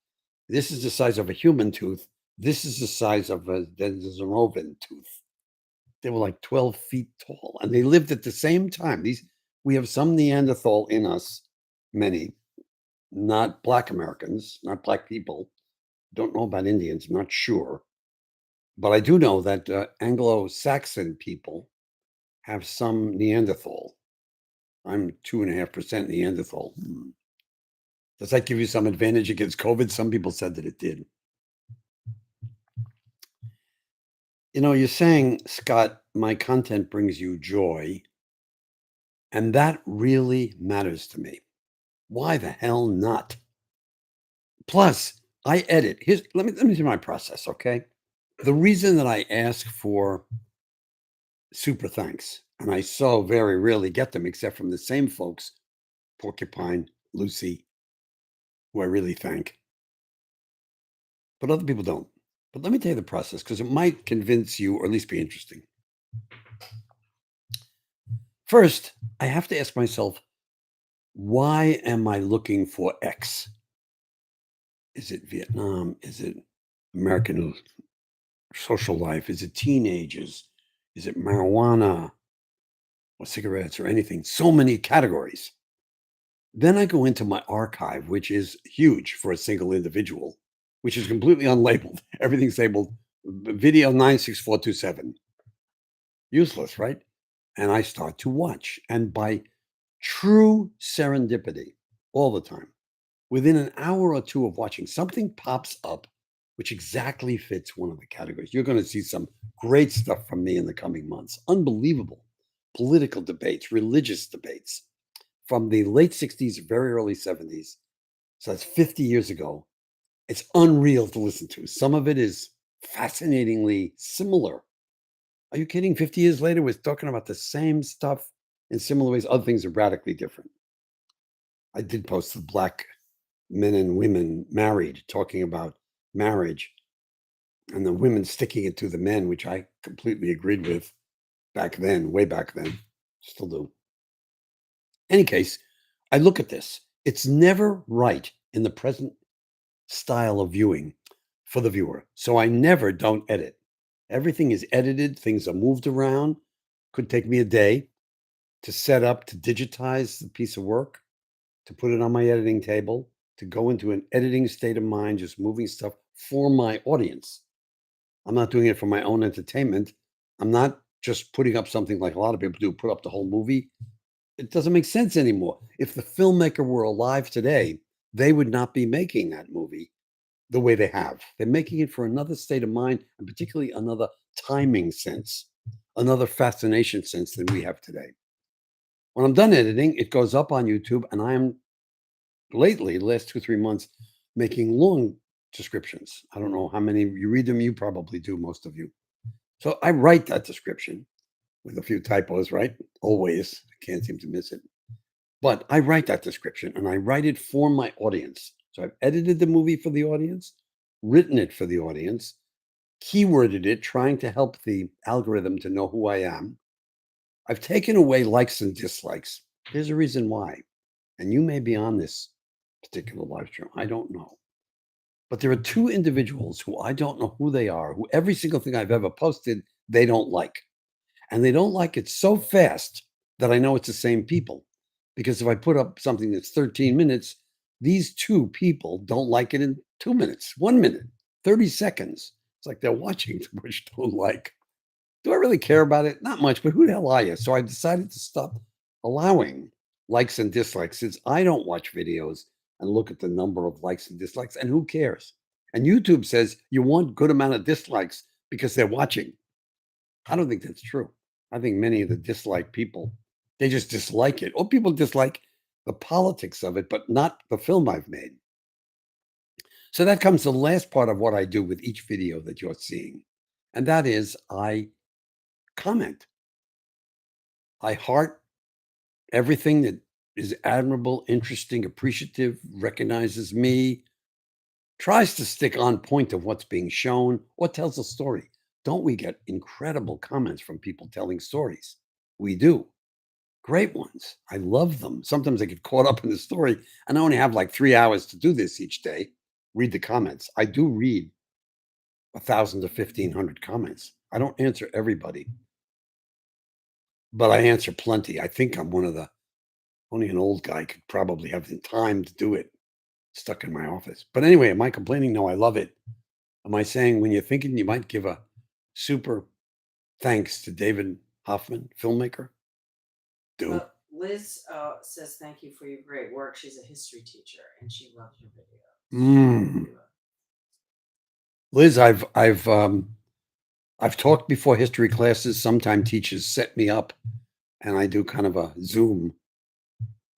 this is the size of a human tooth. This is the size of a Denisovan tooth. They were like 12 feet tall and they lived at the same time. We have some Neanderthal in us, many, not Black Americans, not Black people. Don't know about Indians, not sure. But I do know that Anglo-Saxon people have some Neanderthal. I'm 2.5% Neanderthal. Does that give you some advantage against COVID? Some people said that it did. You're saying, Scott, my content brings you joy. And that really matters to me. Why the hell not? Plus, I edit. Let me do my process, okay? The reason that I ask for super thanks, and I so very rarely get them except from the same folks, Porcupine, Lucy, who I really thank, but other people don't. But let me tell you the process because it might convince you or at least be interesting. First, I have to ask myself, why am I looking for X? Is it Vietnam? Is it American social life? Is it teenagers? Is it marijuana or cigarettes or anything? So many categories. Then I go into my archive, which is huge for a single individual, which is completely unlabeled. Everything's labeled video 96427. Useless, right? And I start to watch. And by true serendipity, all the time, within an hour or two of watching, something pops up which exactly fits one of the categories. You're going to see some great stuff from me in the coming months. Unbelievable political debates, religious debates from the late 60s, very early 70s. So that's 50 years ago. It's unreal to listen to. Some of it is fascinatingly similar. Are you kidding? 50 years later, we're talking about the same stuff in similar ways. Other things are radically different. I did post the Black men and women married talking about marriage and the women sticking it to the men, which I completely agreed with back then, way back then, still do. Any case, I look at this. It's never right in the present style of viewing for the viewer. So I never don't edit. Everything is edited, things are moved around. Could take me a day to set up, to digitize the piece of work, to put it on my editing table, to go into an editing state of mind, just moving stuff for my audience. I'm not doing it for my own entertainment. I'm not just putting up something like a lot of people do, put up the whole movie. It doesn't make sense anymore. If the filmmaker were alive today, they would not be making that movie the way they have. They're making it for another state of mind and particularly another timing sense, another fascination sense than we have today. When I'm done editing, it goes up on YouTube, and I am lately, the last 2, 3 months, making long descriptions. I don't know how many you read them. You probably do, most of you. So I write that description with a few typos, right? Always. I can't seem to miss it. But I write that description and I write it for my audience. So I've edited the movie for the audience, written it for the audience, keyworded it, trying to help the algorithm to know who I am. I've taken away likes and dislikes. There's a reason why. And you may be on this particular live stream. I don't know. But there are two individuals who I don't know who they are, who every single thing I've ever posted, they don't like. And they don't like it so fast that I know it's the same people. Because if I put up something that's 13 minutes, these two people don't like it in 2 minutes, 1 minute, 30 seconds. It's like they're watching too much, don't like. Do I really care about it? Not much, but who the hell are you? So I decided to stop allowing likes and dislikes since I don't watch videos and look at the number of likes and dislikes. And who cares? And YouTube says you want good amount of dislikes because they're watching. I don't think that's true. I think many of the dislike people, they just dislike it. Or people dislike the politics of it, but not the film I've made. So that comes to the last part of what I do with each video that you're seeing. And that is I comment. I heart everything that is admirable, interesting, appreciative, recognizes me, tries to stick on point of what's being shown, or tells a story. Don't we get incredible comments from people telling stories? We do. Great ones. I love them. Sometimes I get caught up in the story, and I only have like 3 hours to do this each day. Read the comments. I do read 1,000 to 1,500 comments. I don't answer everybody, but I answer plenty. I think I'm one of the only an old guy could probably have the time to do it stuck in my office. But anyway, am I complaining? No, I love it. Am I saying when you're thinking you might give a super thanks to David Hoffman, filmmaker? Do. Liz says thank you for your great work. She's a history teacher and she loves your video. Mm. Liz, I've talked before history classes. Sometimes teachers set me up and I do kind of a Zoom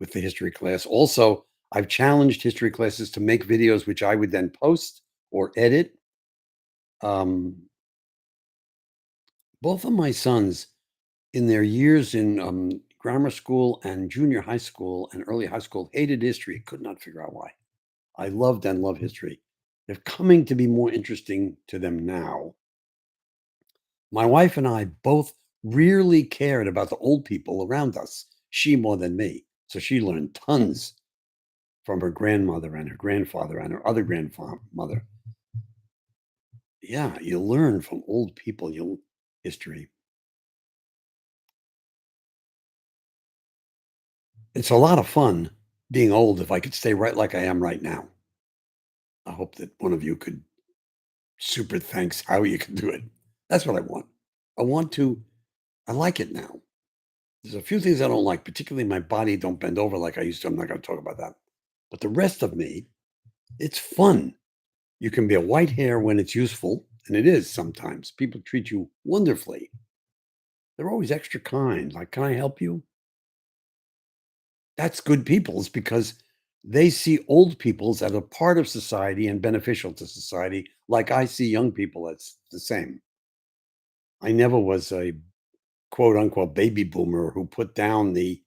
with the history class. Also, I've challenged history classes to make videos which I would then post or edit. Both of my sons, in their years in grammar school and junior high school and early high school, hated history. Could not figure out why. I loved and love history. They're coming to be more interesting to them now. My wife and I both really cared about the old people around us, she more than me. So she learned tons from her grandmother and her grandfather and her other grandmother. Yeah, you learn from old people, you history. It's a lot of fun being old if I could stay right like I am right now. I hope that one of you could super thanks how you can do it. That's what I want. I want to, I like it now. There's a few things I don't like, particularly my body don't bend over like I used to. I'm not going to talk about that. But the rest of me, it's fun. You can be a white hair when it's useful, and it is sometimes. People treat you wonderfully. They're always extra kind. Like, can I help you? That's good people's because they see old people's as a part of society and beneficial to society, like I see young people as the same. I never was a quote unquote baby boomer who put down the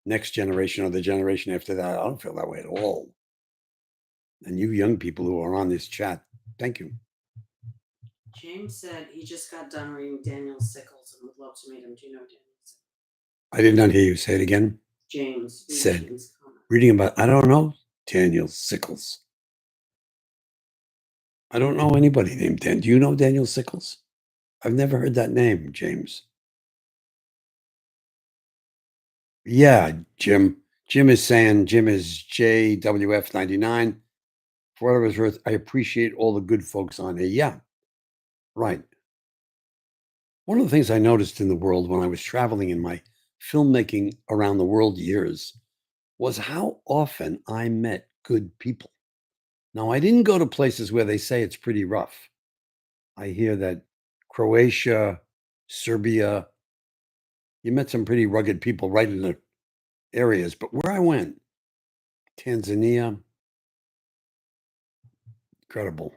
next generation or the generation after that. I don't feel that way at all. And you young people who are on this chat, thank you. James said he just got done reading Daniel Sickles and would love to meet him. Do you know Daniel Sickles? I did not hear you say it again. James Said James comment. reading about, I don't know, Daniel Sickles. I don't know anybody named Dan. Do you know Daniel Sickles? I've never heard that name, James. Yeah, Jim. Jim is saying, Jim is JWF99. For whatever it's worth, I appreciate all the good folks on here. Yeah, right. One of the things I noticed in the world when I was traveling in my filmmaking around the world years was how often I met good people. Now, I didn't go to places where they say it's pretty rough. I hear that Croatia, Serbia, you met some pretty rugged people right in the areas. But where I went, Tanzania, incredible.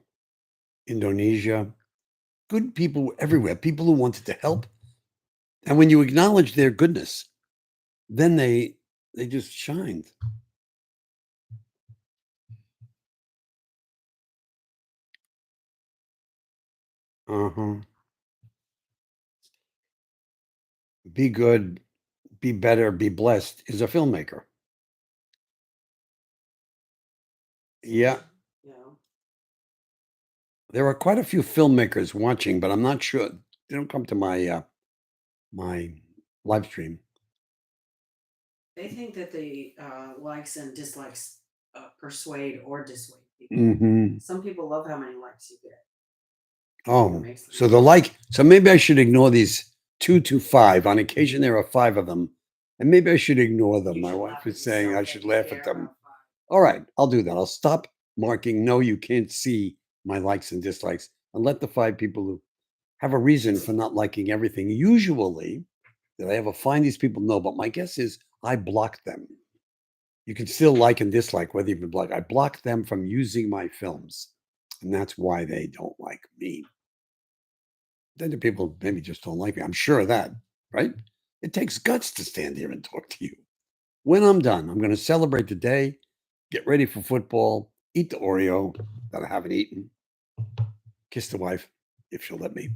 Indonesia, good people everywhere, people who wanted to help. And when you acknowledge their goodness, then they just shined. Uh-huh. Be good, be better, be blessed is a filmmaker. Yeah, You know, there are quite a few filmmakers watching, but I'm not sure. They don't come to my live stream. they think that the likes and dislikes persuade or dissuade people. Hmm. Some people love how many likes you get. It Oh, makes them so the like, so maybe I should ignore these 2 to 5. On occasion, there are 5 of them, and maybe I should ignore them. you My should wife laugh at is saying yourself I that should you laugh at care them. about All right, I'll do that. I'll stop marking no, you can't see my likes and dislikes, and let the 5 people who have a reason for not liking everything. Usually, did I ever find these people? No, but my guess is I blocked them. You can still like and dislike whether you've been blocked. I blocked them from using my films, and that's why they don't like me. Then the people maybe just don't like me. I'm sure of that, right? It takes guts to stand here and talk to you. When I'm done, I'm going to celebrate the day, get ready for football, eat the Oreo that I haven't eaten, kiss the wife if she'll let me.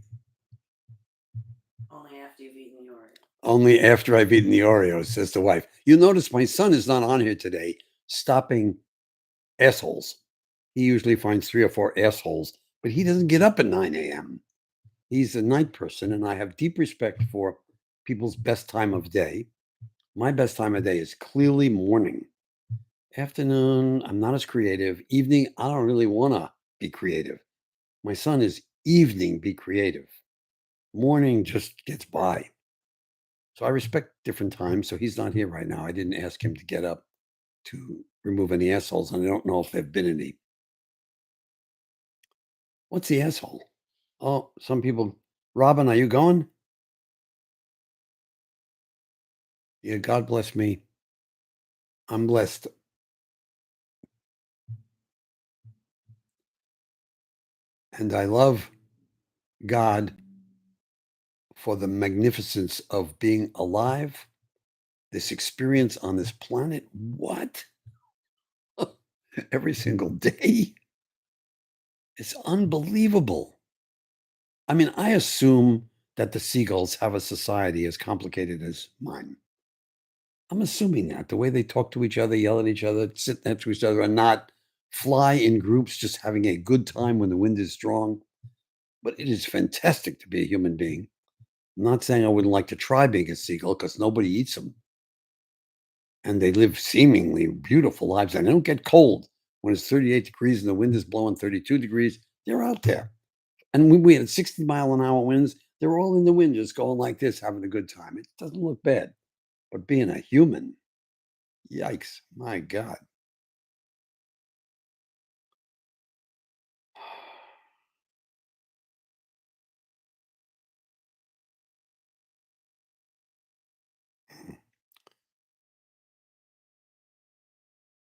only after you've eaten the Oreo. Only after I've eaten the Oreos, says the wife. You notice my son is not on here today, stopping assholes. He usually finds 3 or 4 assholes, but he doesn't get up at 9 a.m. He's a night person, and I have deep respect for people's best time of day. My best time of day is clearly morning. Afternoon, I'm not as creative. Evening, I don't really want to be creative. My son is evening, be creative. Morning just gets by. So I respect different times. So he's not here right now. I didn't ask him to get up to remove any assholes, and I don't know if there've been any. What's the asshole? Oh, some people. Robin, are you going? Yeah, God bless me. I'm blessed. And I love God for the magnificence of being alive, this experience on this planet. What? Every single day. It's unbelievable. I mean, I assume that the seagulls have a society as complicated as mine. I'm assuming that the way they talk to each other, yell at each other, sit next to each other, and not fly in groups, just having a good time when the wind is strong. But it is fantastic to be a human being. I'm not saying I wouldn't like to try being a seagull because nobody eats them. And they live seemingly beautiful lives. And they don't get cold when it's 38 degrees and the wind is blowing 32 degrees. They're out there. And we had 60-mile-an-hour winds. They're all in the wind, just going like this, having a good time. It doesn't look bad. But being a human, yikes, my God.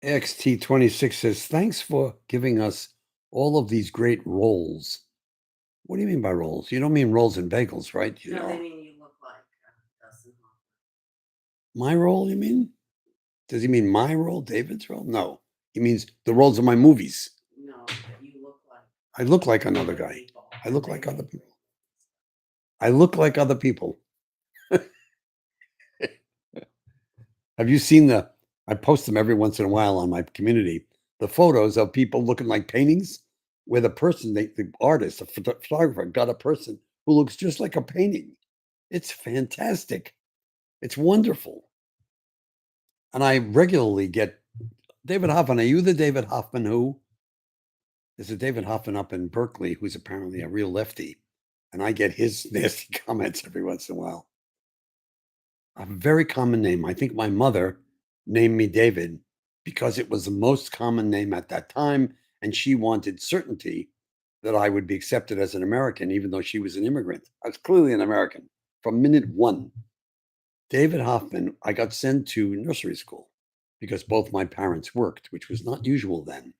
XT26 says, thanks for giving us all of these great roles. What do you mean by rolls? You don't mean rolls and bagels, right? You No, they know, mean you look like Dustin Hoffman. my role, you mean? Does he mean my role, David's role? No. He means the roles of my movies. No, that you look like I look like another other guy. people. I look They like other make people. you. I look like other people. Have you seen I post them every once in a while on my community, the photos of people looking like paintings where the person, the artist, the photographer got a person who looks just like a painting. It's fantastic. It's wonderful. And I regularly get David Hoffman. Are you the David Hoffman who? There's a David Hoffman up in Berkeley who's apparently a real lefty. And I get his nasty comments every once in a while. A very common name. I think my mother named me David because it was the most common name at that time. And she wanted certainty that I would be accepted as an American, even though she was an immigrant. I was clearly an American from minute one. David Hoffman, I got sent to nursery school because both my parents worked, which was not usual then.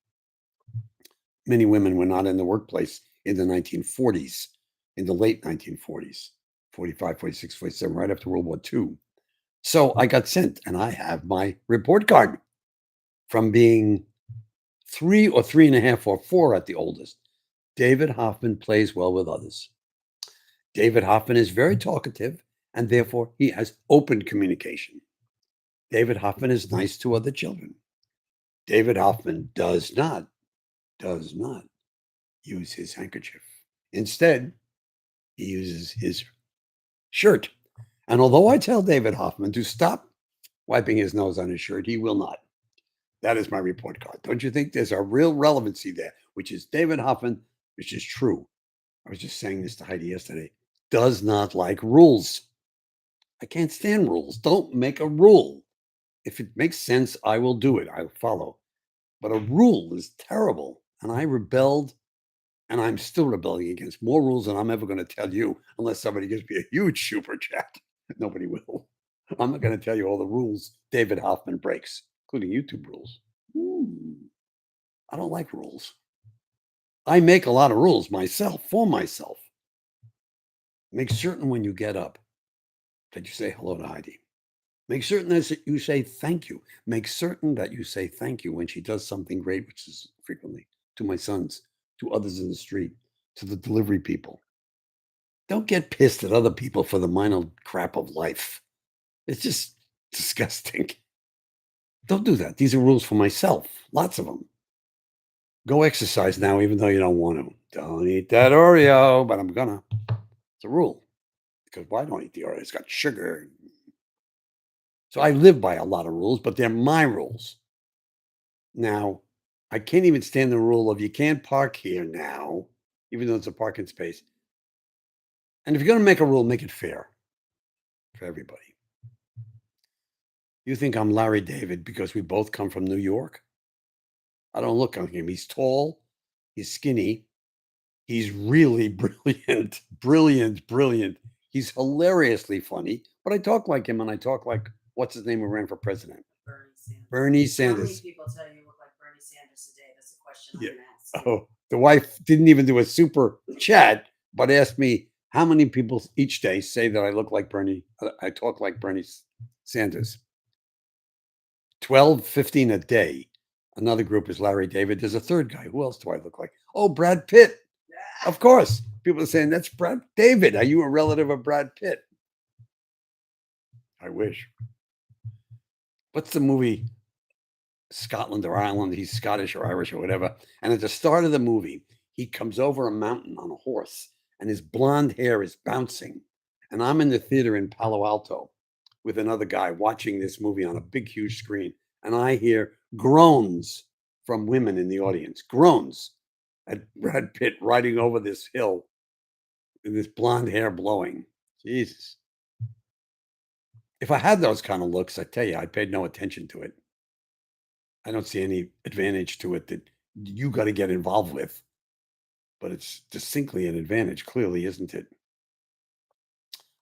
Many women were not in the workplace in the 1940s, in the late 1940s, 45, 46, 47, right after World War II. So I got sent, and I have my report card from being 3 or 3.5 or 4 at the oldest. David Hoffman plays well with others. David Hoffman is very talkative and therefore he has open communication. David Hoffman is nice to other children. David Hoffman does not use his handkerchief. Instead, he uses his shirt. And although I tell David Hoffman to stop wiping his nose on his shirt, he will not. That is my report card. Don't you think there's a real relevancy there, which is David Hoffman, which is true. I was just saying this to Heidi yesterday, does not like rules. I can't stand rules. Don't make a rule. If it makes sense, I will do it. I'll follow. But a rule is terrible. And I rebelled, and I'm still rebelling against more rules than I'm ever going to tell you, unless somebody gives me a huge super chat. Nobody will. I'm not going to tell you all the rules David Hoffman breaks, including YouTube rules. Ooh, I don't like rules. I make a lot of rules myself for myself. Make certain when you get up that you say hello to Heidi. Make certain that you say thank you. Make certain that you say thank you when she does something great, which is frequently to my sons, to others in the street, to the delivery people. Don't get pissed at other people for the minor crap of life. It's just disgusting. Don't do that. These are rules for myself, lots of them. Go exercise now, even though you don't want to. Don't eat that Oreo, but I'm gonna. It's a rule. Because why don't I eat the Oreo? It's got sugar. So I live by a lot of rules, but they're my rules. Now, I can't even stand the rule of you can't park here now, even though it's a parking space. And if you're going to make a rule, make it fair for everybody. You think I'm Larry David because we both come from New York? I don't look like him. He's tall, he's skinny, he's really brilliant, brilliant, brilliant. He's hilariously funny, but I talk like him and I talk like what's his name who ran for president? Bernie Sanders. Bernie How many Sanders. people tell you look like Bernie Sanders today? That's a question I'm Yeah. gonna ask. Oh, the wife didn't even do a super chat, but asked me how many people each day say that I look like Bernie, I talk like Bernie Sanders. 12, 15 a day. Another group is Larry David. There's a third guy. Who else do I look like? Oh, Brad Pitt. Of course. People are saying, that's Brad David. Are you a relative of Brad Pitt? I wish. What's the movie? Scotland or Ireland. He's Scottish or Irish or whatever. And at the start of the movie, he comes over a mountain on a horse and his blonde hair is bouncing. And I'm in the theater in Palo Alto with another guy watching this movie on a big, huge screen. And I hear groans from women in the audience, groans at Brad Pitt riding over this hill with this blonde hair blowing. Jesus. If I had those kind of looks, I tell you, I paid no attention to it. I don't see any advantage to it that you got to get involved with, but it's distinctly an advantage, clearly, isn't it?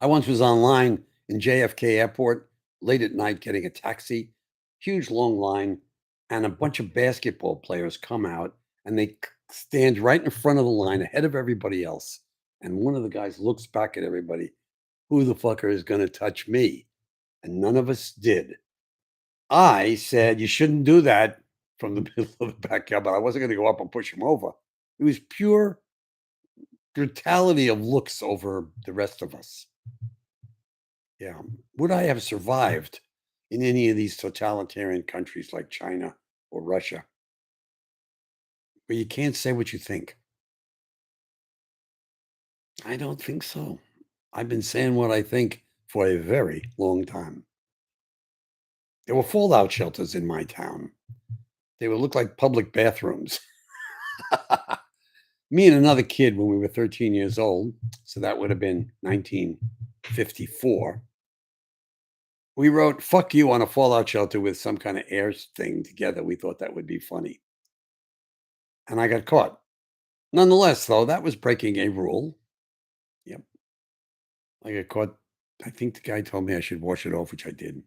I once was online in JFK Airport late at night getting a taxi, huge long line, and a bunch of basketball players come out and they stand right in front of the line ahead of everybody else. And one of the guys looks back at everybody, who the fucker is going to touch me? And none of us did. I said, "You shouldn't do that," from the middle of the backyard, but I wasn't gonna go up and push him over. It was pure brutality of looks over the rest of us. Yeah. Would I have survived in any of these totalitarian countries like China or Russia, where you can't say what you think? I don't think so. I've been saying what I think for a very long time. There were fallout shelters in my town. They would look like public bathrooms. Me and another kid when we were 13 years old, so that would have been 1954. We wrote "fuck you" on a fallout shelter with some kind of air thing together. We thought that would be funny. And I got caught. Nonetheless, though, that was breaking a rule. Yep. I got caught. I think the guy told me I should wash it off, which I did.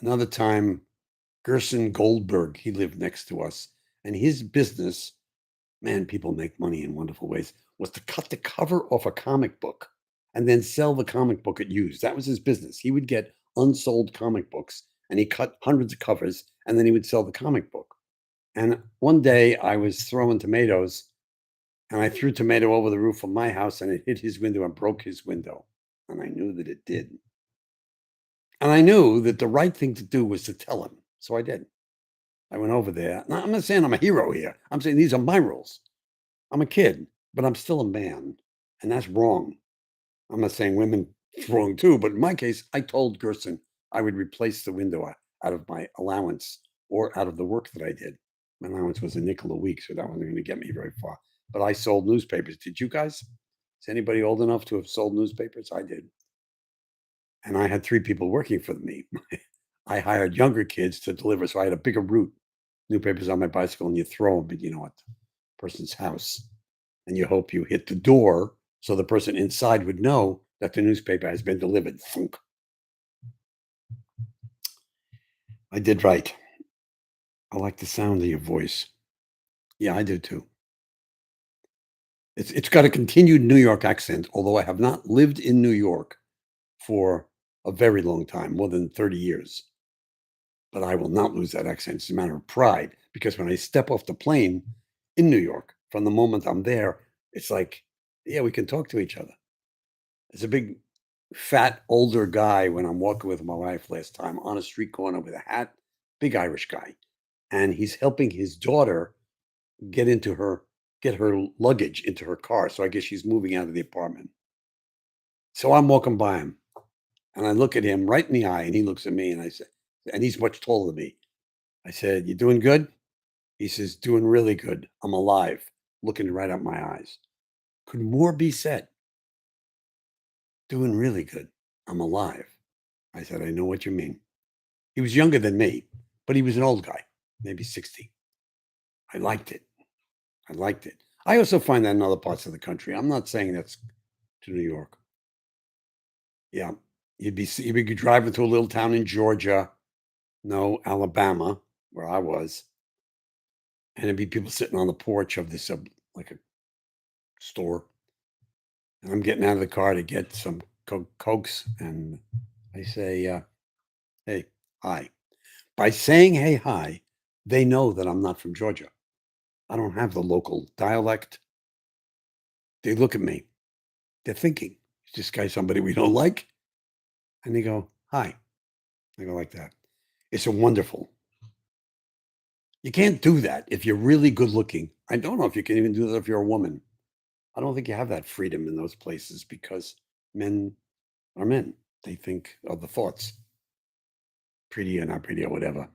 Another time, Gerson Goldberg, he lived next to us, and his business, man, people make money in wonderful ways, was to cut the cover off a comic book and then sell the comic book at used. That was his business. He would get unsold comic books and he cut hundreds of covers and then he would sell the comic book. And one day I was throwing tomatoes and I threw tomato over the roof of my house and it hit his window and broke his window. and I knew that it did. And I knew that the right thing to do was to tell him. So I did. I went over there. Now, I'm not saying I'm a hero here. I'm saying these are my rules. I'm a kid, but I'm still a man. And that's wrong. I'm not saying women it's wrong too, but in my case, I told Gerson I would replace the window out of my allowance or out of the work that I did. My allowance was a nickel a week, so that wasn't going to get me very far. But I sold newspapers. Did you guys? Is anybody old enough to have sold newspapers? I did. And I had 3 people working for me. I hired younger kids to deliver, so I had a bigger route. Newspapers on my bicycle, and you throw them, at the person's house, and you hope you hit the door so the person inside would know that the newspaper has been delivered. Thunk. I did right. I like the sound of your voice. Yeah, I do too. It's got a continued New York accent, although I have not lived in New York for a very long time, more than 30 years. But I will not lose that accent. It's a matter of pride because when I step off the plane in New York, from the moment I'm there, it's like, yeah, we can talk to each other. There's a big, fat, older guy when I'm walking with my wife last time on a street corner with a hat, big Irish guy, and he's helping his daughter get into her get her luggage into her car. So I guess she's moving out of the apartment. So I'm walking by him and I look at him right in the eye and he looks at me and I said, and he's much taller than me. I said, "You doing good?" He says, "Doing really good. I'm alive." Looking right at my eyes. Could more be said? Doing really good. I'm alive. I said, "I know what you mean." He was younger than me, but he was an old guy, maybe 60. I liked it. I liked it. I also find that in other parts of the country. I'm not saying that's to New York. Yeah. You'd be driving to a little town in Georgia, no, Alabama, where I was, and there'd be people sitting on the porch of this like a store. And I'm getting out of the car to get some Cokes, and I say, "Hey, hi." By saying, "Hey, hi," they know that I'm not from Georgia. I don't have the local dialect. They look at me. They're thinking, "Is this guy somebody we don't like?" And they go, "Hi." I go like that. It's a wonderful. You can't do that if you're really good looking. I don't know if you can even do that if you're a woman. I don't think you have that freedom in those places because men are men. They think of the thoughts, pretty or not pretty or whatever.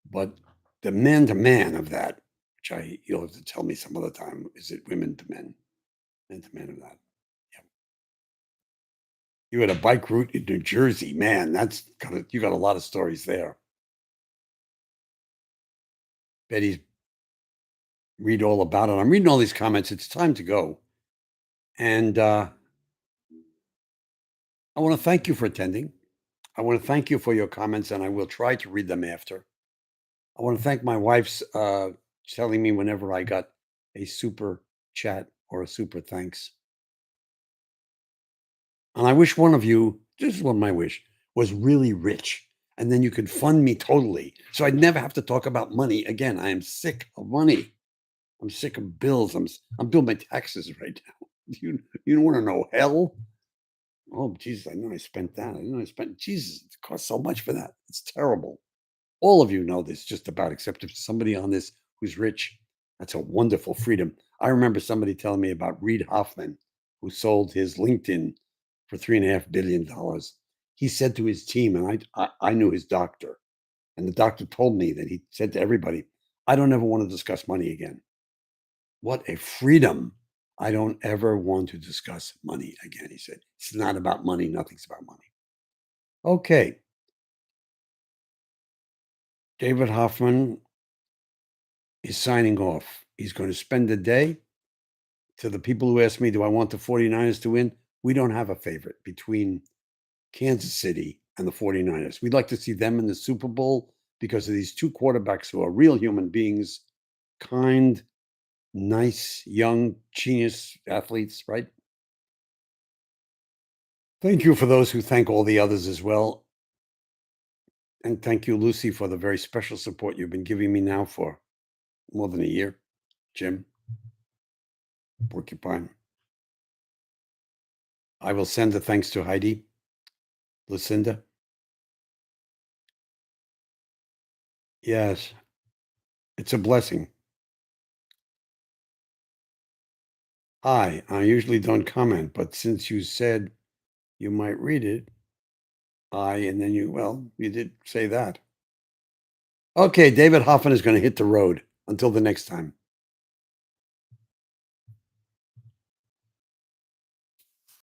But the man to man of that, which you'll have to tell me some other time, is it women to men to men of that. Yeah. You had a bike route in New Jersey, man. You got a lot of stories there. Betty's read all about it. I'm reading all these comments. It's time to go, and I want to thank you for attending. I want to thank you for your comments, and I will try to read them after. I want to thank my wife's telling me whenever I got a super chat or a super thanks. And I wish one of you, this is what my wish, was really rich. And then you could fund me totally. So I'd never have to talk about money again. I am sick of money. I'm sick of bills. I'm doing my taxes right now. You don't want to know hell? Oh, Jesus, I know I spent that. I know I spent, Jesus, it costs so much for that. It's terrible. All of you know this just about, except if somebody on this who's rich, that's a wonderful freedom. I remember somebody telling me about Reid Hoffman, who sold his LinkedIn for $3.5 billion. He said to his team, and I knew his doctor, and the doctor told me that he said to everybody, "I don't ever want to discuss money again." What a freedom. I don't ever want to discuss money again. He said, "It's not about money. Nothing's about money." Okay. David Hoffman is signing off. He's going to spend the day. To the people who ask me, do I want the 49ers to win? We don't have a favorite between Kansas City and the 49ers. We'd like to see them in the Super Bowl because of these two quarterbacks who are real human beings, kind, nice, young, genius athletes, right? Thank you for those who thank all the others as well. And thank you, Lucy, for the very special support you've been giving me now for more than a year. Jim, Porcupine. I will send the thanks to Heidi, Lucinda. Yes, it's a blessing. Hi, I usually don't comment, but since you said you might read it, and then you did say that. Okay, David Hoffman is going to hit the road. Until the next time.